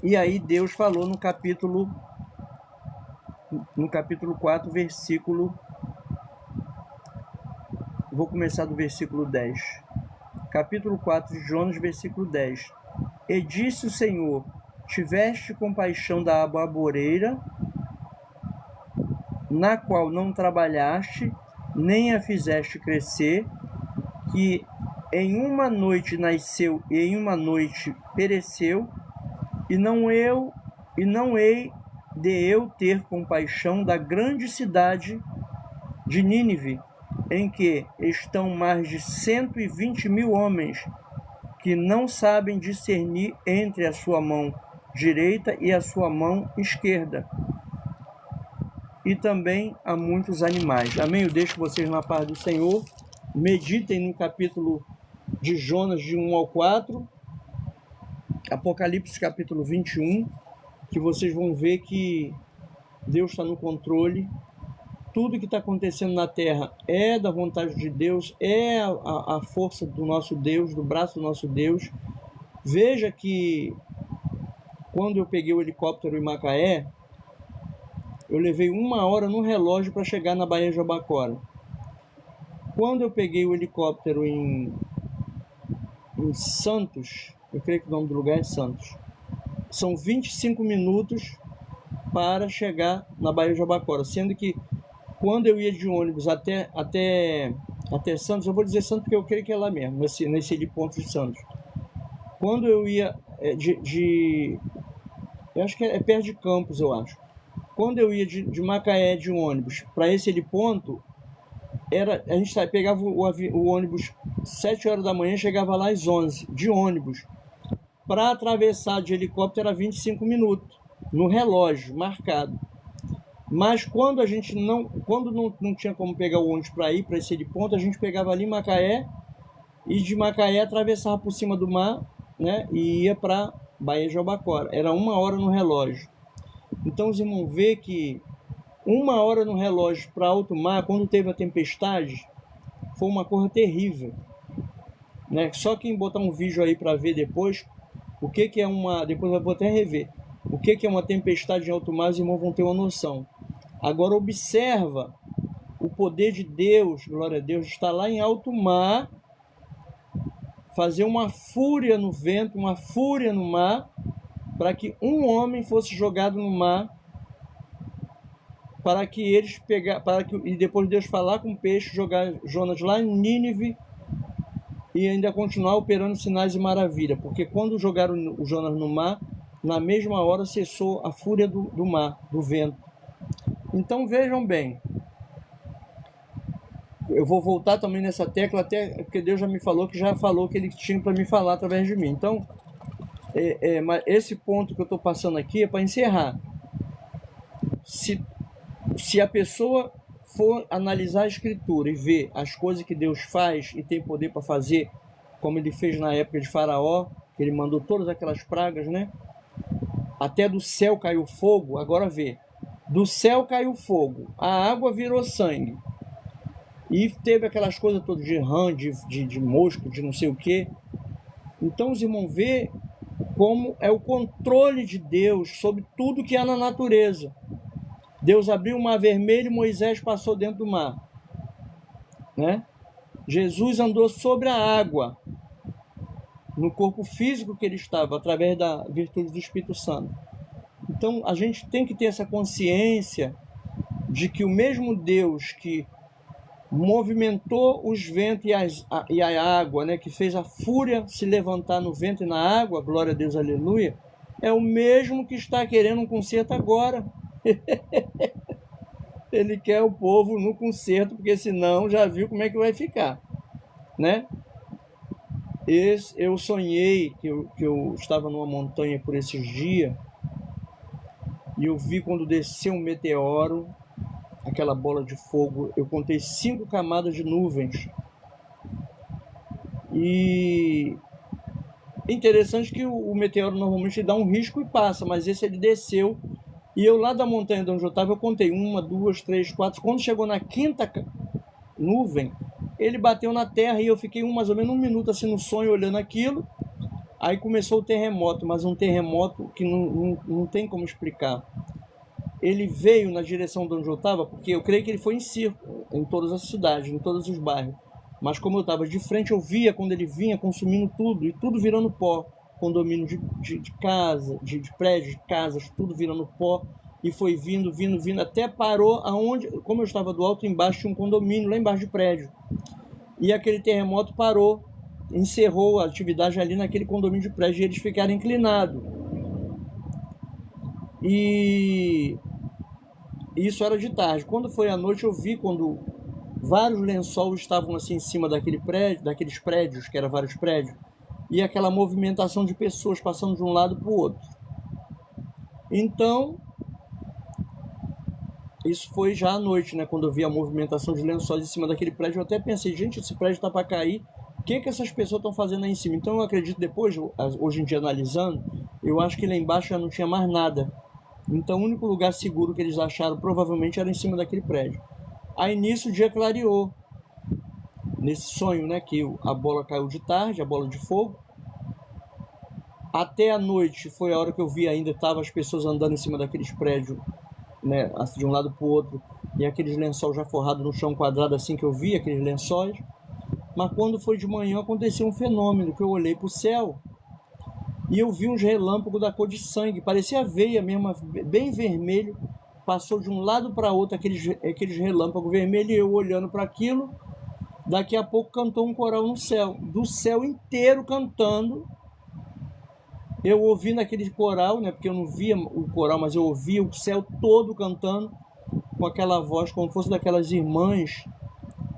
E aí Deus falou no capítulo 4, versículo... Vou começar do versículo 10. Capítulo 4 de Jonas, versículo 10. E disse o Senhor: tiveste compaixão da baboreira, na qual não trabalhaste, nem a fizeste crescer, que em uma noite nasceu e em uma noite pereceu, e não hei de eu ter compaixão da grande cidade de Nínive, em que estão mais de 120.000 homens que não sabem discernir entre a sua mão direita e a sua mão esquerda. E também há muitos animais. Amém? Eu deixo vocês na paz do Senhor. Meditem no capítulo de Jonas de 1 ao 4, Apocalipse capítulo 21, que vocês vão ver que Deus está no controle. Tudo que está acontecendo na terra é da vontade de Deus, é a força do nosso Deus, do braço do nosso Deus. Veja que quando eu peguei o helicóptero em Macaé, eu levei 1 hora no relógio para chegar na Baía de Albacora. Quando eu peguei o helicóptero em Santos, eu creio que o nome do lugar é Santos, são 25 minutos para chegar na Baía de Albacora, sendo que quando eu ia de ônibus até Santos, eu vou dizer Santos porque eu creio que é lá mesmo, nesse heliponto de Santos. Quando eu ia eu acho que é perto de Campos, eu acho. Quando eu ia de Macaé de ônibus para esse heliponto, a gente pegava o ônibus 7 horas da manhã, chegava lá às 11, de ônibus. Para atravessar de helicóptero era 25 minutos, no relógio, marcado. Mas quando a gente não tinha como pegar o ônibus para ir para esse heliponto, a gente pegava ali em Macaé, e de Macaé atravessava por cima do mar, né, e ia para Baía de Albacora. Era 1 hora no relógio. Então os irmãos vê que 1 hora no relógio para alto mar, quando teve a tempestade, foi uma coisa terrível, né? Só quem botar um vídeo aí para ver depois, o que é depois eu vou até rever, o que é uma tempestade em alto mar, os irmãos vão ter uma noção. Agora observa o poder de Deus, glória a Deus, está lá em alto mar, fazer uma fúria no vento, uma fúria no mar, para que um homem fosse jogado no mar, para que e depois Deus falar com o peixe, jogar Jonas lá em Nínive e ainda continuar operando sinais e maravilha, porque quando jogaram o Jonas no mar, na mesma hora cessou a fúria do mar, do vento. Então vejam bem, eu vou voltar também nessa tecla, até porque Deus já me falou que ele tinha para me falar através de mim. Então, mas esse ponto que eu estou passando aqui é para encerrar. Se a pessoa for analisar a Escritura e ver as coisas que Deus faz e tem poder para fazer, como ele fez na época de Faraó, que ele mandou todas aquelas pragas, né? Até do céu caiu fogo, agora vê. Do céu caiu fogo, a água virou sangue. E teve aquelas coisas todas de rã, de mosco, de não sei o quê. Então os irmãos vê como é o controle de Deus sobre tudo que há na natureza. Deus abriu o mar vermelho e Moisés passou dentro do mar, né? Jesus andou sobre a água, no corpo físico que ele estava, através da virtude do Espírito Santo. Então a gente tem que ter essa consciência de que o mesmo Deus que movimentou os ventos e a água, né, que fez a fúria se levantar no vento e na água, glória a Deus, aleluia, é o mesmo que está querendo um conserto agora. Ele quer o povo no conserto, porque senão já viu como é que vai ficar, né? Eu sonhei que eu estava numa montanha por esses dias, e eu vi quando desceu um meteoro, aquela bola de fogo, eu contei 5 camadas de nuvens. E é interessante que o meteoro normalmente dá um risco e passa, mas esse ele desceu, e eu lá da montanha de onde eu estava, eu contei 1, 2, 3, 4, quando chegou na 5ª nuvem, ele bateu na terra, e eu fiquei mais ou menos 1 minuto assim no sonho, olhando aquilo. Aí começou o terremoto, mas um terremoto que não tem como explicar. Ele veio na direção de onde eu estava, porque eu creio que ele foi em círculo, em todas as cidades, em todos os bairros. Mas como eu estava de frente, eu via quando ele vinha consumindo tudo, e tudo virando pó. Condomínio de casa, de prédios, de casas, tudo virando pó. E foi vindo, até parou aonde, como eu estava do alto, embaixo tinha um condomínio, lá embaixo de prédio. E aquele terremoto parou, encerrou a atividade ali naquele condomínio de prédio, e eles ficaram inclinados. E isso era de tarde. Quando foi à noite, eu vi quando vários lençóis estavam assim em cima daquele prédio, daqueles prédios, que eram vários prédios, e aquela movimentação de pessoas passando de um lado para o outro. Então, isso foi já à noite, né? Quando eu vi a movimentação de lençóis em cima daquele prédio, eu até pensei, gente, esse prédio está para cair, o que essas pessoas estão fazendo aí em cima? Então eu acredito depois, hoje em dia analisando, eu acho que lá embaixo já não tinha mais nada. Então o único lugar seguro que eles acharam provavelmente era em cima daquele prédio. Aí nisso o dia clareou, nesse sonho, né? Que a bola caiu de tarde, a bola de fogo. Até a noite foi a hora que eu vi ainda, estavam as pessoas andando em cima daqueles prédios, né, de um lado para o outro, e aqueles lençóis já forrados no chão quadrado, assim que eu vi aqueles lençóis. Mas quando foi de manhã aconteceu um fenômeno, que eu olhei para o céu e eu vi uns relâmpagos da cor de sangue, parecia aveia mesmo, bem vermelho, passou de um lado para outro aqueles relâmpagos vermelhos, e eu olhando para aquilo. Daqui a pouco cantou um coral no céu, do céu inteiro cantando. Eu ouvindo aquele coral, né, porque eu não via o coral, mas eu ouvia o céu todo cantando, com aquela voz como fosse daquelas irmãs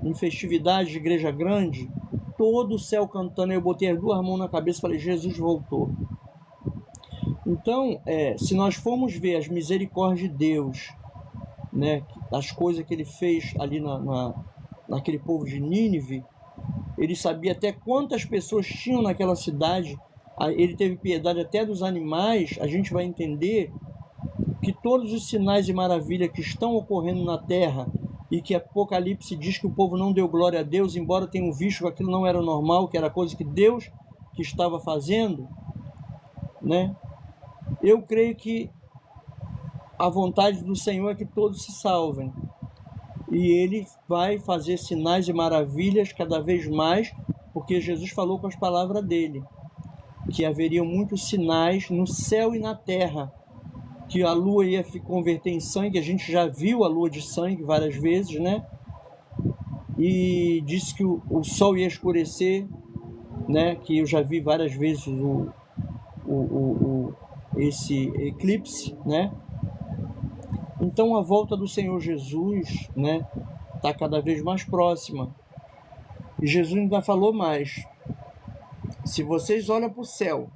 em festividade de igreja grande, todo o céu cantando. Eu botei as duas mãos na cabeça e falei, Jesus voltou. Então, se nós formos ver as misericórdias de Deus, né, as coisas que ele fez ali naquele povo de Nínive, ele sabia até quantas pessoas tinham naquela cidade, ele teve piedade até dos animais. A gente vai entender que todos os sinais e maravilhas que estão ocorrendo na terra, e que Apocalipse diz que o povo não deu glória a Deus, embora tenham visto que aquilo não era normal, que era coisa que Deus que estava fazendo, né? Eu creio que a vontade do Senhor é que todos se salvem, e Ele vai fazer sinais e maravilhas cada vez mais, porque Jesus falou com as palavras dele, que haveriam muitos sinais no céu e na terra, que a lua ia se converter em sangue. A gente já viu a lua de sangue várias vezes, né? E disse que o sol ia escurecer, né? Que eu já vi várias vezes esse eclipse, né? Então a volta do Senhor Jesus, né, está cada vez mais próxima. E Jesus ainda falou mais. Se vocês olham para o céu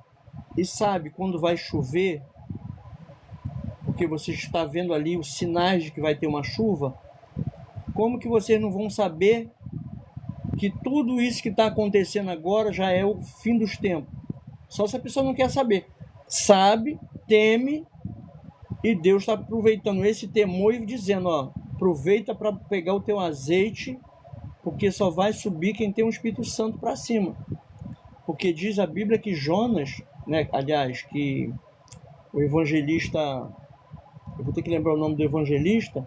e sabem quando vai chover, porque você está vendo ali os sinais de que vai ter uma chuva, como que vocês não vão saber que tudo isso que está acontecendo agora já é o fim dos tempos? Só se a pessoa não quer saber. Sabe, teme, e Deus está aproveitando esse temor e dizendo, ó, aproveita para pegar o teu azeite, porque só vai subir quem tem o Espírito Santo para cima. Porque diz a Bíblia que Jonas, né, aliás, que o evangelista, eu vou ter que lembrar o nome do evangelista,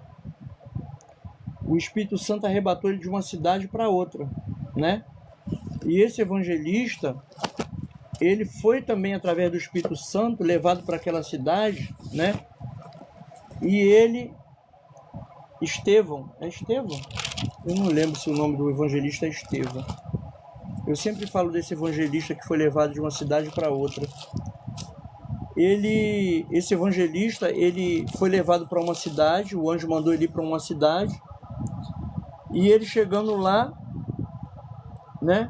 o Espírito Santo arrebatou ele de uma cidade para outra, né? E esse evangelista, ele foi também, através do Espírito Santo, levado para aquela cidade, né? E ele, Estevão, é Estevão? Eu não lembro se o nome do evangelista é Estevão. Eu sempre falo desse evangelista que foi levado de uma cidade para outra. Esse evangelista, ele foi levado para uma cidade, o anjo mandou ele ir para uma cidade, e ele chegando lá, né,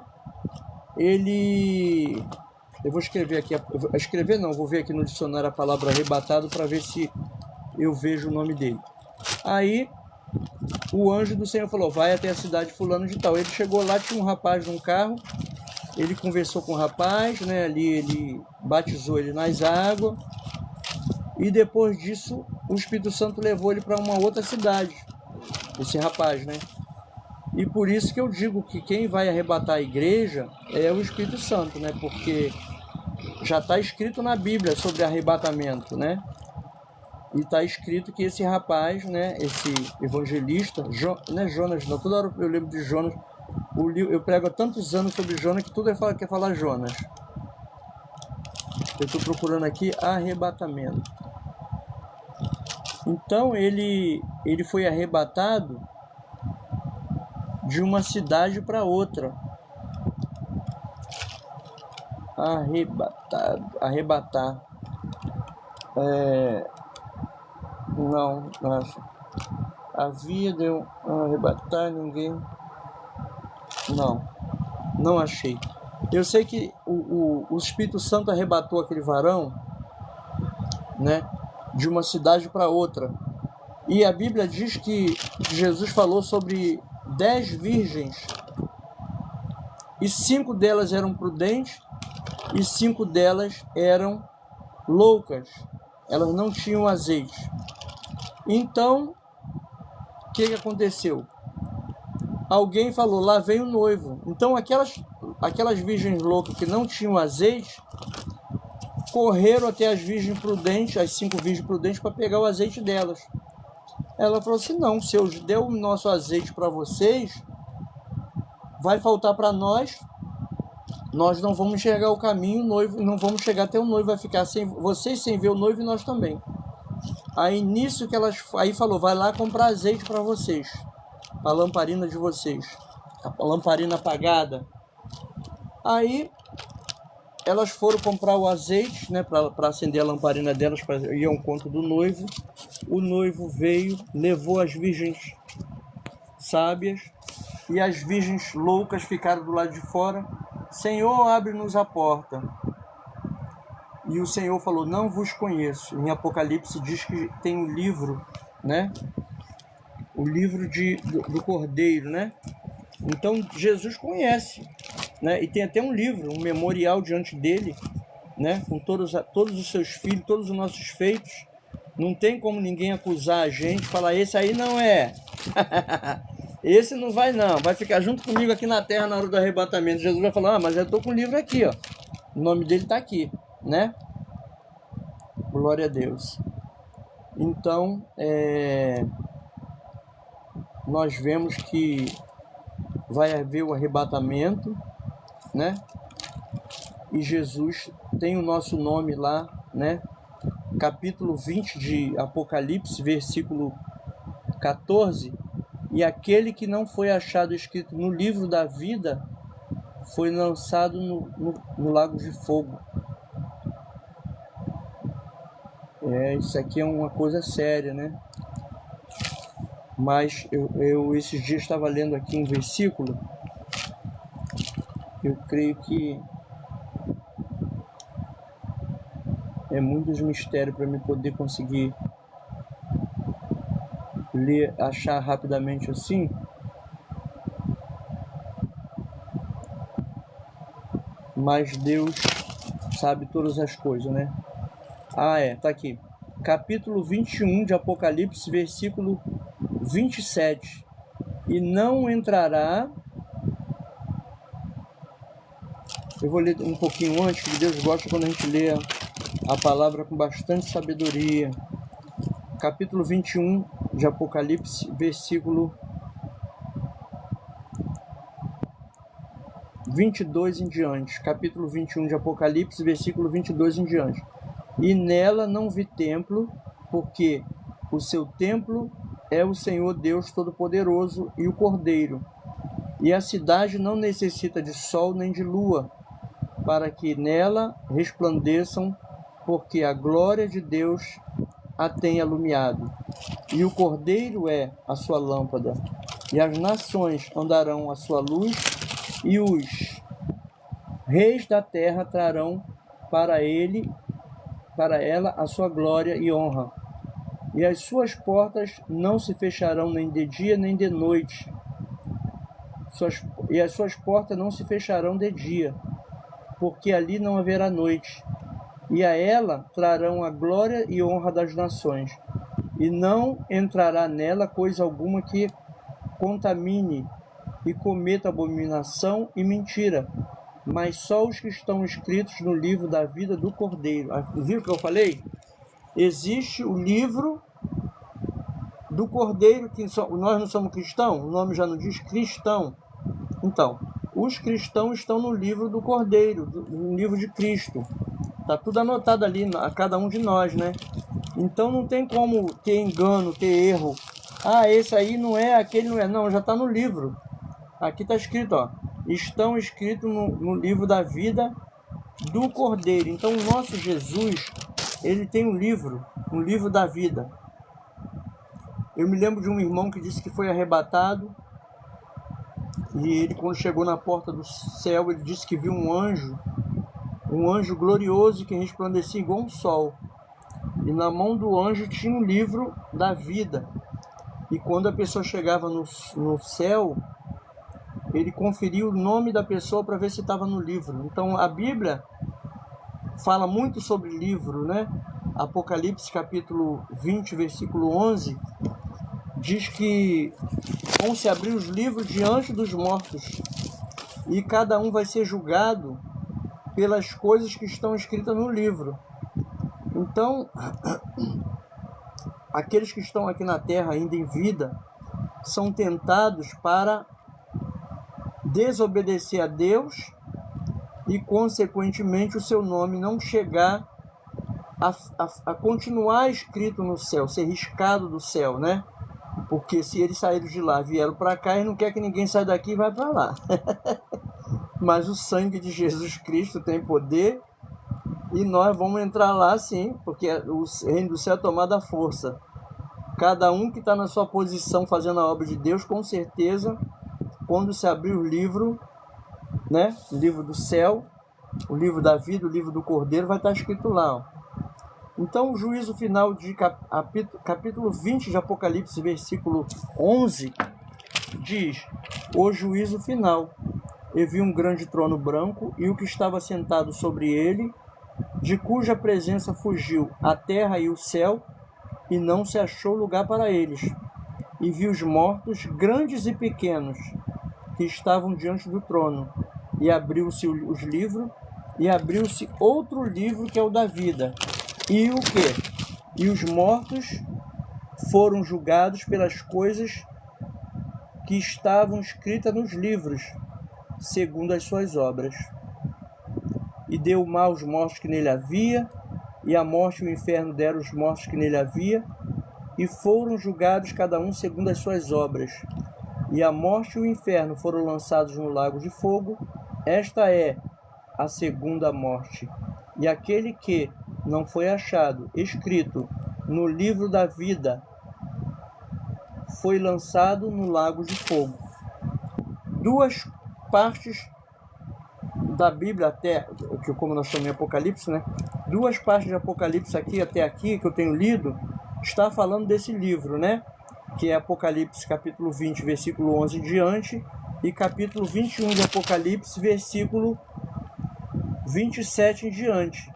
eu vou escrever aqui, vou ver aqui no dicionário a palavra arrebatado para ver se eu vejo o nome dele. Aí o anjo do Senhor falou, vai até a cidade fulano de tal. Ele chegou lá, tinha um rapaz num carro, ele conversou com o rapaz, né, ali ele batizou ele nas águas, e depois disso o Espírito Santo levou ele para uma outra cidade, esse rapaz, né? E por isso que eu digo que quem vai arrebatar a igreja é o Espírito Santo, né? Porque já está escrito na Bíblia sobre arrebatamento, né? E está escrito que esse rapaz, né, esse evangelista, não é Jonas não, toda hora eu lembro de Jonas, eu prego há tantos anos sobre Jonas que tudo quer falar Jonas. Eu estou procurando aqui arrebatamento. Então ele foi arrebatado de uma cidade para outra. Arrebatar. Não, acho. Havia de eu arrebatar ninguém. Não achei. Eu sei que o Espírito Santo arrebatou aquele varão, né, de uma cidade para outra. E a Bíblia diz que Jesus falou sobre 10 virgens, e 5 delas eram prudentes e 5 delas eram loucas. Elas não tinham azeite. Então, o que aconteceu? Alguém falou, lá vem o noivo. Então aquelas virgens loucas que não tinham azeite, correram até as virgens prudentes, as 5 virgens prudentes, para pegar o azeite delas. Ela falou assim, não, se eu der o nosso azeite para vocês, vai faltar para nós não vamos enxergar o caminho, o noivo, não vamos chegar até o noivo, vai ficar vocês sem ver o noivo e nós também. Aí nisso que aí falou, vai lá comprar azeite para vocês, a lamparina de vocês, a lamparina apagada. Aí elas foram comprar o azeite, né, para acender a lamparina delas, para ir ao encontro do noivo. O noivo veio, levou as virgens sábias, e as virgens loucas ficaram do lado de fora. Senhor, abre-nos a porta. E o Senhor falou, não vos conheço. Em Apocalipse diz que tem um livro, né? O livro do Cordeiro, né? Então Jesus conhece, né? E tem até um livro, um memorial diante dele, né? Com todos os seus filhos, todos os nossos feitos. Não tem como ninguém acusar a gente, falar, esse aí não é. Esse não vai não, vai ficar junto comigo aqui na terra na hora do arrebatamento. Jesus vai falar, mas eu estou com o livro aqui, ó. O nome dele está aqui, né? Glória a Deus. Então, nós vemos que vai haver o arrebatamento, né? E Jesus tem o nosso nome lá, né? Capítulo 20 de Apocalipse, versículo 14. E aquele que não foi achado escrito no livro da vida foi lançado no lago de fogo. Isso aqui é uma coisa séria, né? Mas eu esses dias estava lendo aqui um versículo. Eu creio que é muitos mistérios para me poder conseguir ler, achar rapidamente assim. Mas Deus sabe todas as coisas, né? Tá aqui. Capítulo 21 de Apocalipse, versículo 27. E não entrará... Eu vou ler um pouquinho antes, porque Deus gosta quando a gente lê a palavra com bastante sabedoria. Capítulo 21 de Apocalipse, versículo 22 em diante. Capítulo 21 de Apocalipse, versículo 22 em diante. E nela não vi templo, porque o seu templo é o Senhor Deus Todo-Poderoso e o Cordeiro. E a cidade não necessita de sol nem de lua, para que nela resplandeçam, porque a glória de Deus a tem alumiado. E o Cordeiro é a sua lâmpada, e as nações andarão à sua luz, e os reis da terra trarão para ela a sua glória e honra. E as suas portas não se fecharão nem de dia nem de noite. E as suas portas não se fecharão de dia, porque ali não haverá noite. E a ela trarão a glória e honra das nações. E não entrará nela coisa alguma que contamine e cometa abominação e mentira, mas só os que estão escritos no livro da vida do Cordeiro. Viu o que eu falei? Existe o livro do Cordeiro, que nós não somos cristãos, o nome já não diz cristão. Então, os cristãos estão no livro do Cordeiro, no livro de Cristo. Está tudo anotado ali, a cada um de nós, né? Então não tem como ter engano, ter erro. Esse aí não é, aquele não é. Não, já está no livro. Aqui está escrito, ó. Estão escritos no livro da vida do Cordeiro. Então o nosso Jesus, ele tem um livro da vida. Eu me lembro de um irmão que disse que foi arrebatado, e ele, quando chegou na porta do céu, ele disse que viu um anjo glorioso que resplandecia igual um sol. E na mão do anjo tinha um livro da vida. E quando a pessoa chegava no céu, ele conferia o nome da pessoa para ver se estava no livro. Então a Bíblia fala muito sobre livro, né? Apocalipse capítulo 20, versículo 11, diz que vão se abrir os livros diante dos mortos, e cada um vai ser julgado pelas coisas que estão escritas no livro. Então, aqueles que estão aqui na terra ainda em vida são tentados para desobedecer a Deus e, consequentemente, o seu nome não chegar a continuar escrito no céu, ser riscado do céu, né? Porque se eles saíram de lá, vieram para cá, e não quer que ninguém saia daqui e vá para lá. Mas o sangue de Jesus Cristo tem poder, e nós vamos entrar lá sim, porque o reino do céu é tomado à força. Cada um que está na sua posição fazendo a obra de Deus, com certeza, quando se abrir o livro, né? O livro do céu, o livro da vida, o livro do Cordeiro, vai estar escrito lá, ó. Então, o juízo final de capítulo 20 de Apocalipse, versículo 11, diz: o juízo final. E vi um grande trono branco, e o que estava sentado sobre ele, de cuja presença fugiu a terra e o céu, e não se achou lugar para eles. E vi os mortos, grandes e pequenos, que estavam diante do trono. E abriu-se os livros, e abriu-se outro livro, que é o da vida. E o quê? E os mortos foram julgados pelas coisas que estavam escritas nos livros, segundo as suas obras. E deu o mal aos mortos que nele havia, e a morte e o inferno deram os mortos que nele havia, e foram julgados cada um segundo as suas obras. E a morte e o inferno foram lançados no lago de fogo. Esta é a segunda morte. E aquele que não foi achado escrito no livro da vida foi lançado no lago de fogo. Duas partes da Bíblia, até que como nós chamamos de Apocalipse, né? Duas partes de Apocalipse aqui até aqui que eu tenho lido está falando desse livro, né? Que é Apocalipse capítulo 20, versículo 11 em diante, e capítulo 21 de Apocalipse, versículo 27 em diante.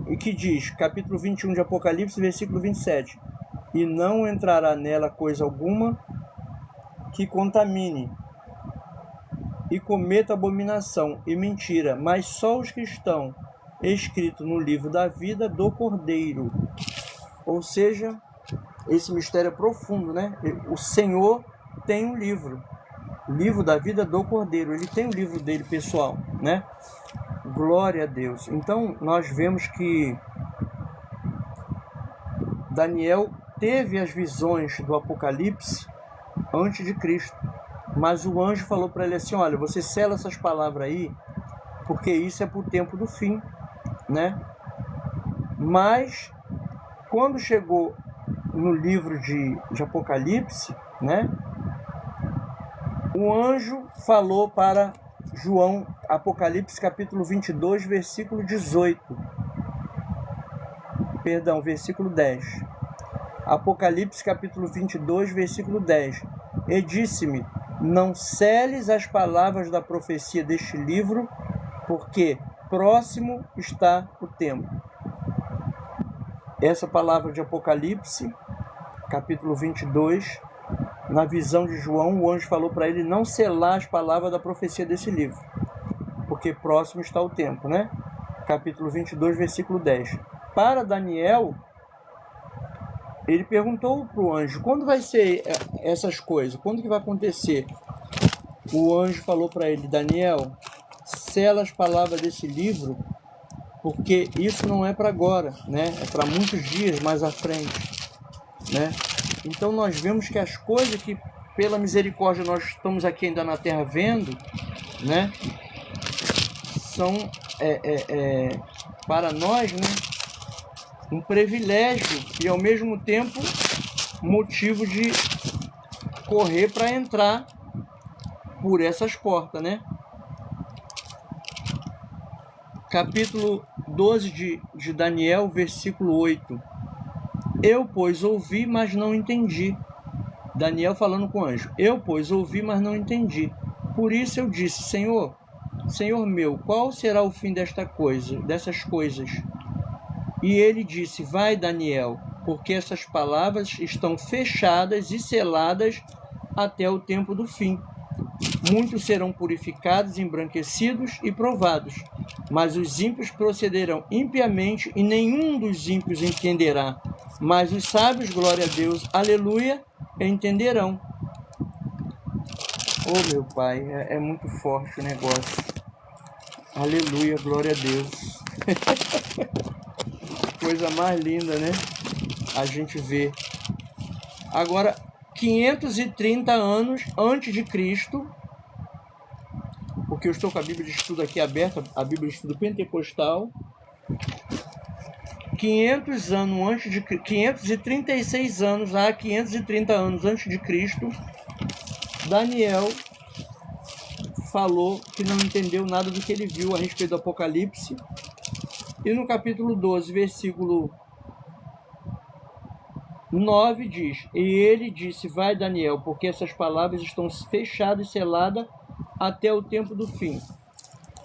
E que diz, capítulo 21 de Apocalipse, versículo 27, e não entrará nela coisa alguma que contamine e cometa abominação e mentira, mas só os que estão escritos no livro da vida do Cordeiro. Ou seja, esse mistério é profundo, né? O Senhor tem um livro, o livro da vida do Cordeiro. Ele tem o livro dele pessoal, né? Glória a Deus. Então, nós vemos que Daniel teve as visões do Apocalipse antes de Cristo. Mas o anjo falou para ele assim: olha, você sela essas palavras aí, porque isso é para o tempo do fim, né? Mas, quando chegou no livro de Apocalipse, né? O anjo falou para João, Apocalipse capítulo 22, versículo 18. Perdão, versículo 10. Apocalipse capítulo 22, versículo 10. E disse-me: não seles as palavras da profecia deste livro, porque próximo está o tempo. Essa palavra de Apocalipse, capítulo 22, na visão de João, o anjo falou para ele não selar as palavras da profecia desse livro, porque próximo está o tempo, né? Capítulo 22, versículo 10. Para Daniel, ele perguntou para o anjo: quando vai ser essas coisas? Quando que vai acontecer? O anjo falou para ele: Daniel, sela as palavras desse livro, porque isso não é para agora, né? É para muitos dias mais à frente, né? Então nós vemos que as coisas que pela misericórdia nós estamos aqui ainda na terra vendo, né? São para nós, né? Um privilégio e ao mesmo tempo motivo de correr para entrar por essas portas, né? Capítulo 12 de Daniel, versículo 8. Eu, pois, ouvi, mas não entendi. Daniel falando com o anjo. Eu, pois, ouvi, mas não entendi. Por isso eu disse, Senhor meu, qual será o fim dessas coisas? E ele disse, vai, Daniel, porque essas palavras estão fechadas e seladas até o tempo do fim. Muitos serão purificados, embranquecidos e provados, mas os ímpios procederão impiamente e nenhum dos ímpios entenderá. Mas os sábios, glória a Deus, aleluia, entenderão. Oh, meu Pai, é muito forte o negócio. Aleluia, glória a Deus. Coisa mais linda, né? A gente vê. Agora, 530 anos antes de Cristo, porque eu estou com a Bíblia de Estudo aqui aberta, a Bíblia de Estudo Pentecostal. 536 anos, 530 anos antes de Cristo, Daniel falou que não entendeu nada do que ele viu a respeito do Apocalipse. E no capítulo 12, versículo 9 diz, e ele disse, vai, Daniel, porque essas palavras estão fechadas e seladas até o tempo do fim.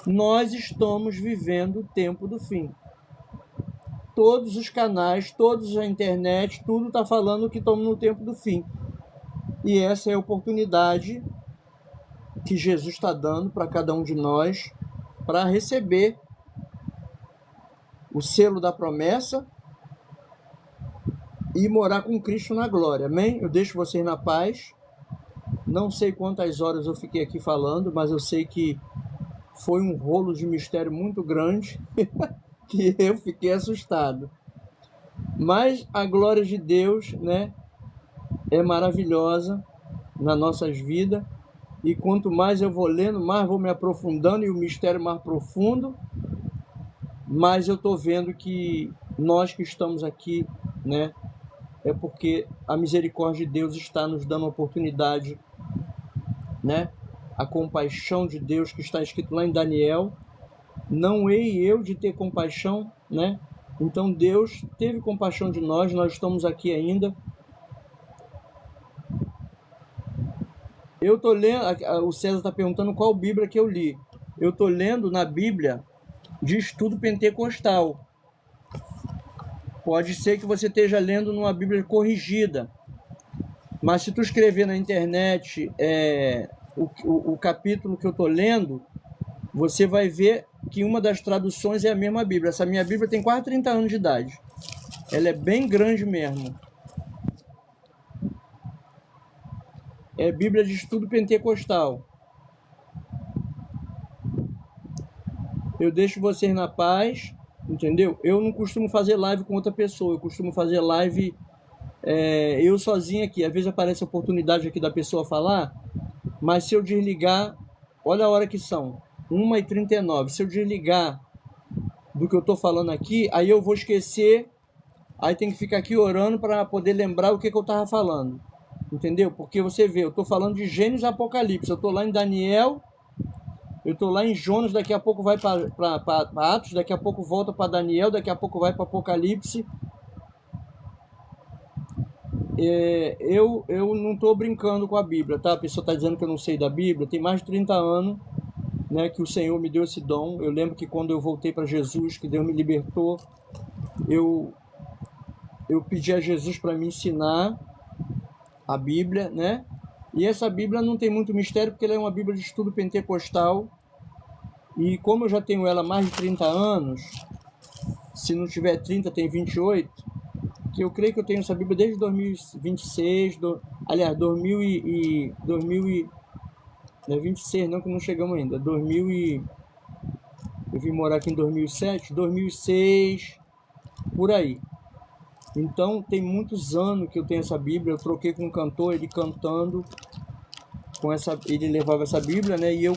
Nós estamos vivendo o tempo do fim. Todos os canais, toda a internet, tudo está falando que estamos no tempo do fim. E essa é a oportunidade que Jesus está dando para cada um de nós para receber o selo da promessa e morar com Cristo na glória. Amém? Eu deixo vocês na paz. Não sei quantas horas eu fiquei aqui falando, mas eu sei que foi um rolo de mistério muito grande que eu fiquei assustado. Mas a glória de Deus, né, é maravilhosa nas nossas vidas. E quanto mais eu vou lendo, mais vou me aprofundando e o mistério mais profundo, mais eu estou vendo que nós que estamos aqui, né, é porque a misericórdia de Deus está nos dando a oportunidade, né, a compaixão de Deus que está escrito lá em Daniel, não hei eu de ter compaixão, né? Então Deus teve compaixão de nós estamos aqui ainda. Eu estou lendo, o César está perguntando qual Bíblia que eu li. Eu estou lendo na Bíblia de Estudo Pentecostal. Pode ser que você esteja lendo numa Bíblia corrigida, mas se tu escrever na internet o capítulo que eu estou lendo, você vai ver que uma das traduções é a mesma Bíblia. Essa minha Bíblia tem quase 30 anos de idade. Ela é bem grande mesmo. É Bíblia de Estudo Pentecostal. Eu deixo vocês na paz, entendeu? Eu não costumo fazer live com outra pessoa. Eu costumo fazer live eu sozinho aqui. Às vezes aparece a oportunidade aqui da pessoa falar, mas se eu desligar, olha a hora que são. 1h39. Se eu desligar do que eu estou falando aqui, aí eu vou esquecer, aí tem que ficar aqui orando para poder lembrar o que eu estava falando. Entendeu? Porque você vê, eu estou falando de Gênesis e Apocalipse, eu estou lá em Daniel, eu estou lá em Jonas, daqui a pouco vai para Atos, daqui a pouco volta para Daniel, daqui a pouco vai para Apocalipse. Eu não estou brincando com a Bíblia, tá? A pessoa está dizendo que eu não sei da Bíblia, tem mais de 30 anos, né, que o Senhor me deu esse dom. Eu lembro que quando eu voltei para Jesus, que Deus me libertou, eu pedi a Jesus para me ensinar a Bíblia, né? E essa Bíblia não tem muito mistério, porque ela é uma Bíblia de Estudo Pentecostal. E como eu já tenho ela há mais de 30 anos, se não tiver 30, tem 28, que eu creio que eu tenho essa Bíblia desde 2026, aliás, 2026, não, que não chegamos ainda, eu vim morar aqui em 2007, 2006, por aí. Então tem muitos anos que eu tenho essa Bíblia. Eu troquei com um cantor, ele cantando com ele levava essa Bíblia, né? E eu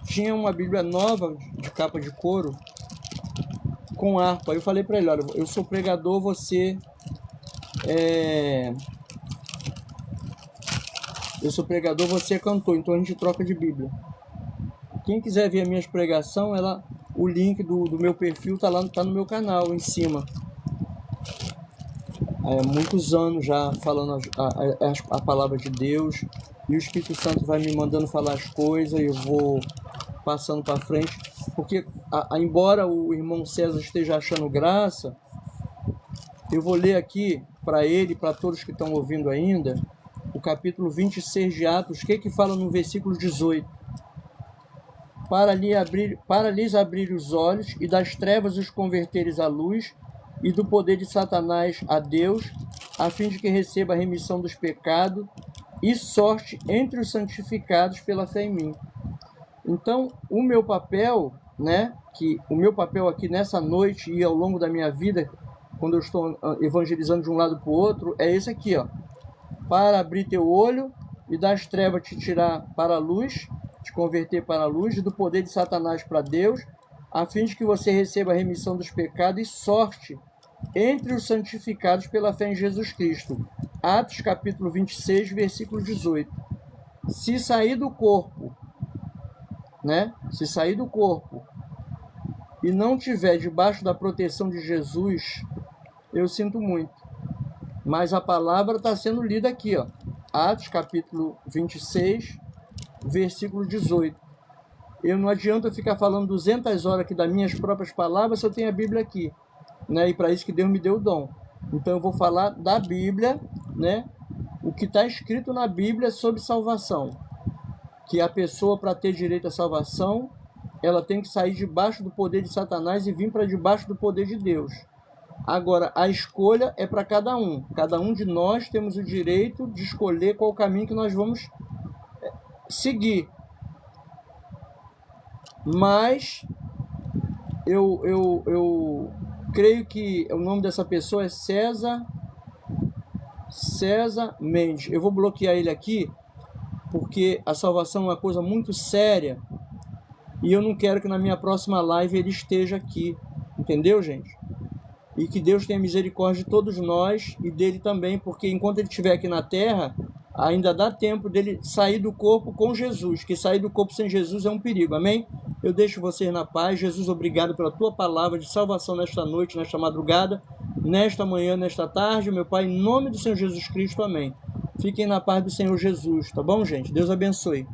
tinha uma Bíblia nova de capa de couro com harpa. Eu falei para ele, olha, eu sou pregador, você Eu sou pregador, você é cantor, então a gente troca de Bíblia. Quem quiser ver as minhas pregações, o link do meu perfil tá no meu canal, em cima. Há muitos anos já falando a palavra de Deus, e o Espírito Santo vai me mandando falar as coisas, e eu vou passando para frente, porque embora o irmão César esteja achando graça, eu vou ler aqui para ele, para todos que estão ouvindo ainda, o capítulo 26 de Atos, que fala no versículo 18. Para lhes abrir os olhos, e das trevas os converteres à luz, e do poder de Satanás a Deus, a fim de que receba a remissão dos pecados e sorte entre os santificados pela fé em mim. Então, o meu papel, o meu papel aqui nessa noite e ao longo da minha vida, quando eu estou evangelizando de um lado para o outro, é esse aqui, ó. Para abrir teu olho e das trevas te tirar para a luz, te converter para a luz, e do poder de Satanás para Deus, a fim de que você receba a remissão dos pecados e sorte entre os santificados pela fé em Jesus Cristo. Atos capítulo 26, versículo 18. Se sair do corpo, se sair do corpo e não tiver debaixo da proteção de Jesus, eu sinto muito. Mas a palavra está sendo lida aqui, ó. Atos capítulo 26, versículo 18. Eu não adianta ficar falando 200 horas aqui das minhas próprias palavras se eu tenho a Bíblia aqui. E para isso que Deus me deu o dom. Então eu vou falar da Bíblia, o que está escrito na Bíblia sobre salvação. Que a pessoa, para ter direito à salvação, ela tem que sair debaixo do poder de Satanás e vir para debaixo do poder de Deus. Agora, a escolha é para cada um. Cada um de nós temos o direito de escolher qual caminho que nós vamos seguir. Mas eu creio que o nome dessa pessoa é César Mendes. Eu vou bloquear ele aqui, porque a salvação é uma coisa muito séria, e eu não quero que na minha próxima live ele esteja aqui. Entendeu, gente? E que Deus tenha misericórdia de todos nós e dele também, porque enquanto ele estiver aqui na terra, ainda dá tempo dele sair do corpo com Jesus, que sair do corpo sem Jesus é um perigo, amém? Eu deixo vocês na paz. Jesus, obrigado pela tua palavra de salvação nesta noite, nesta madrugada, nesta manhã, nesta tarde, meu Pai, em nome do Senhor Jesus Cristo, amém. Fiquem na paz do Senhor Jesus, tá bom, gente? Deus abençoe.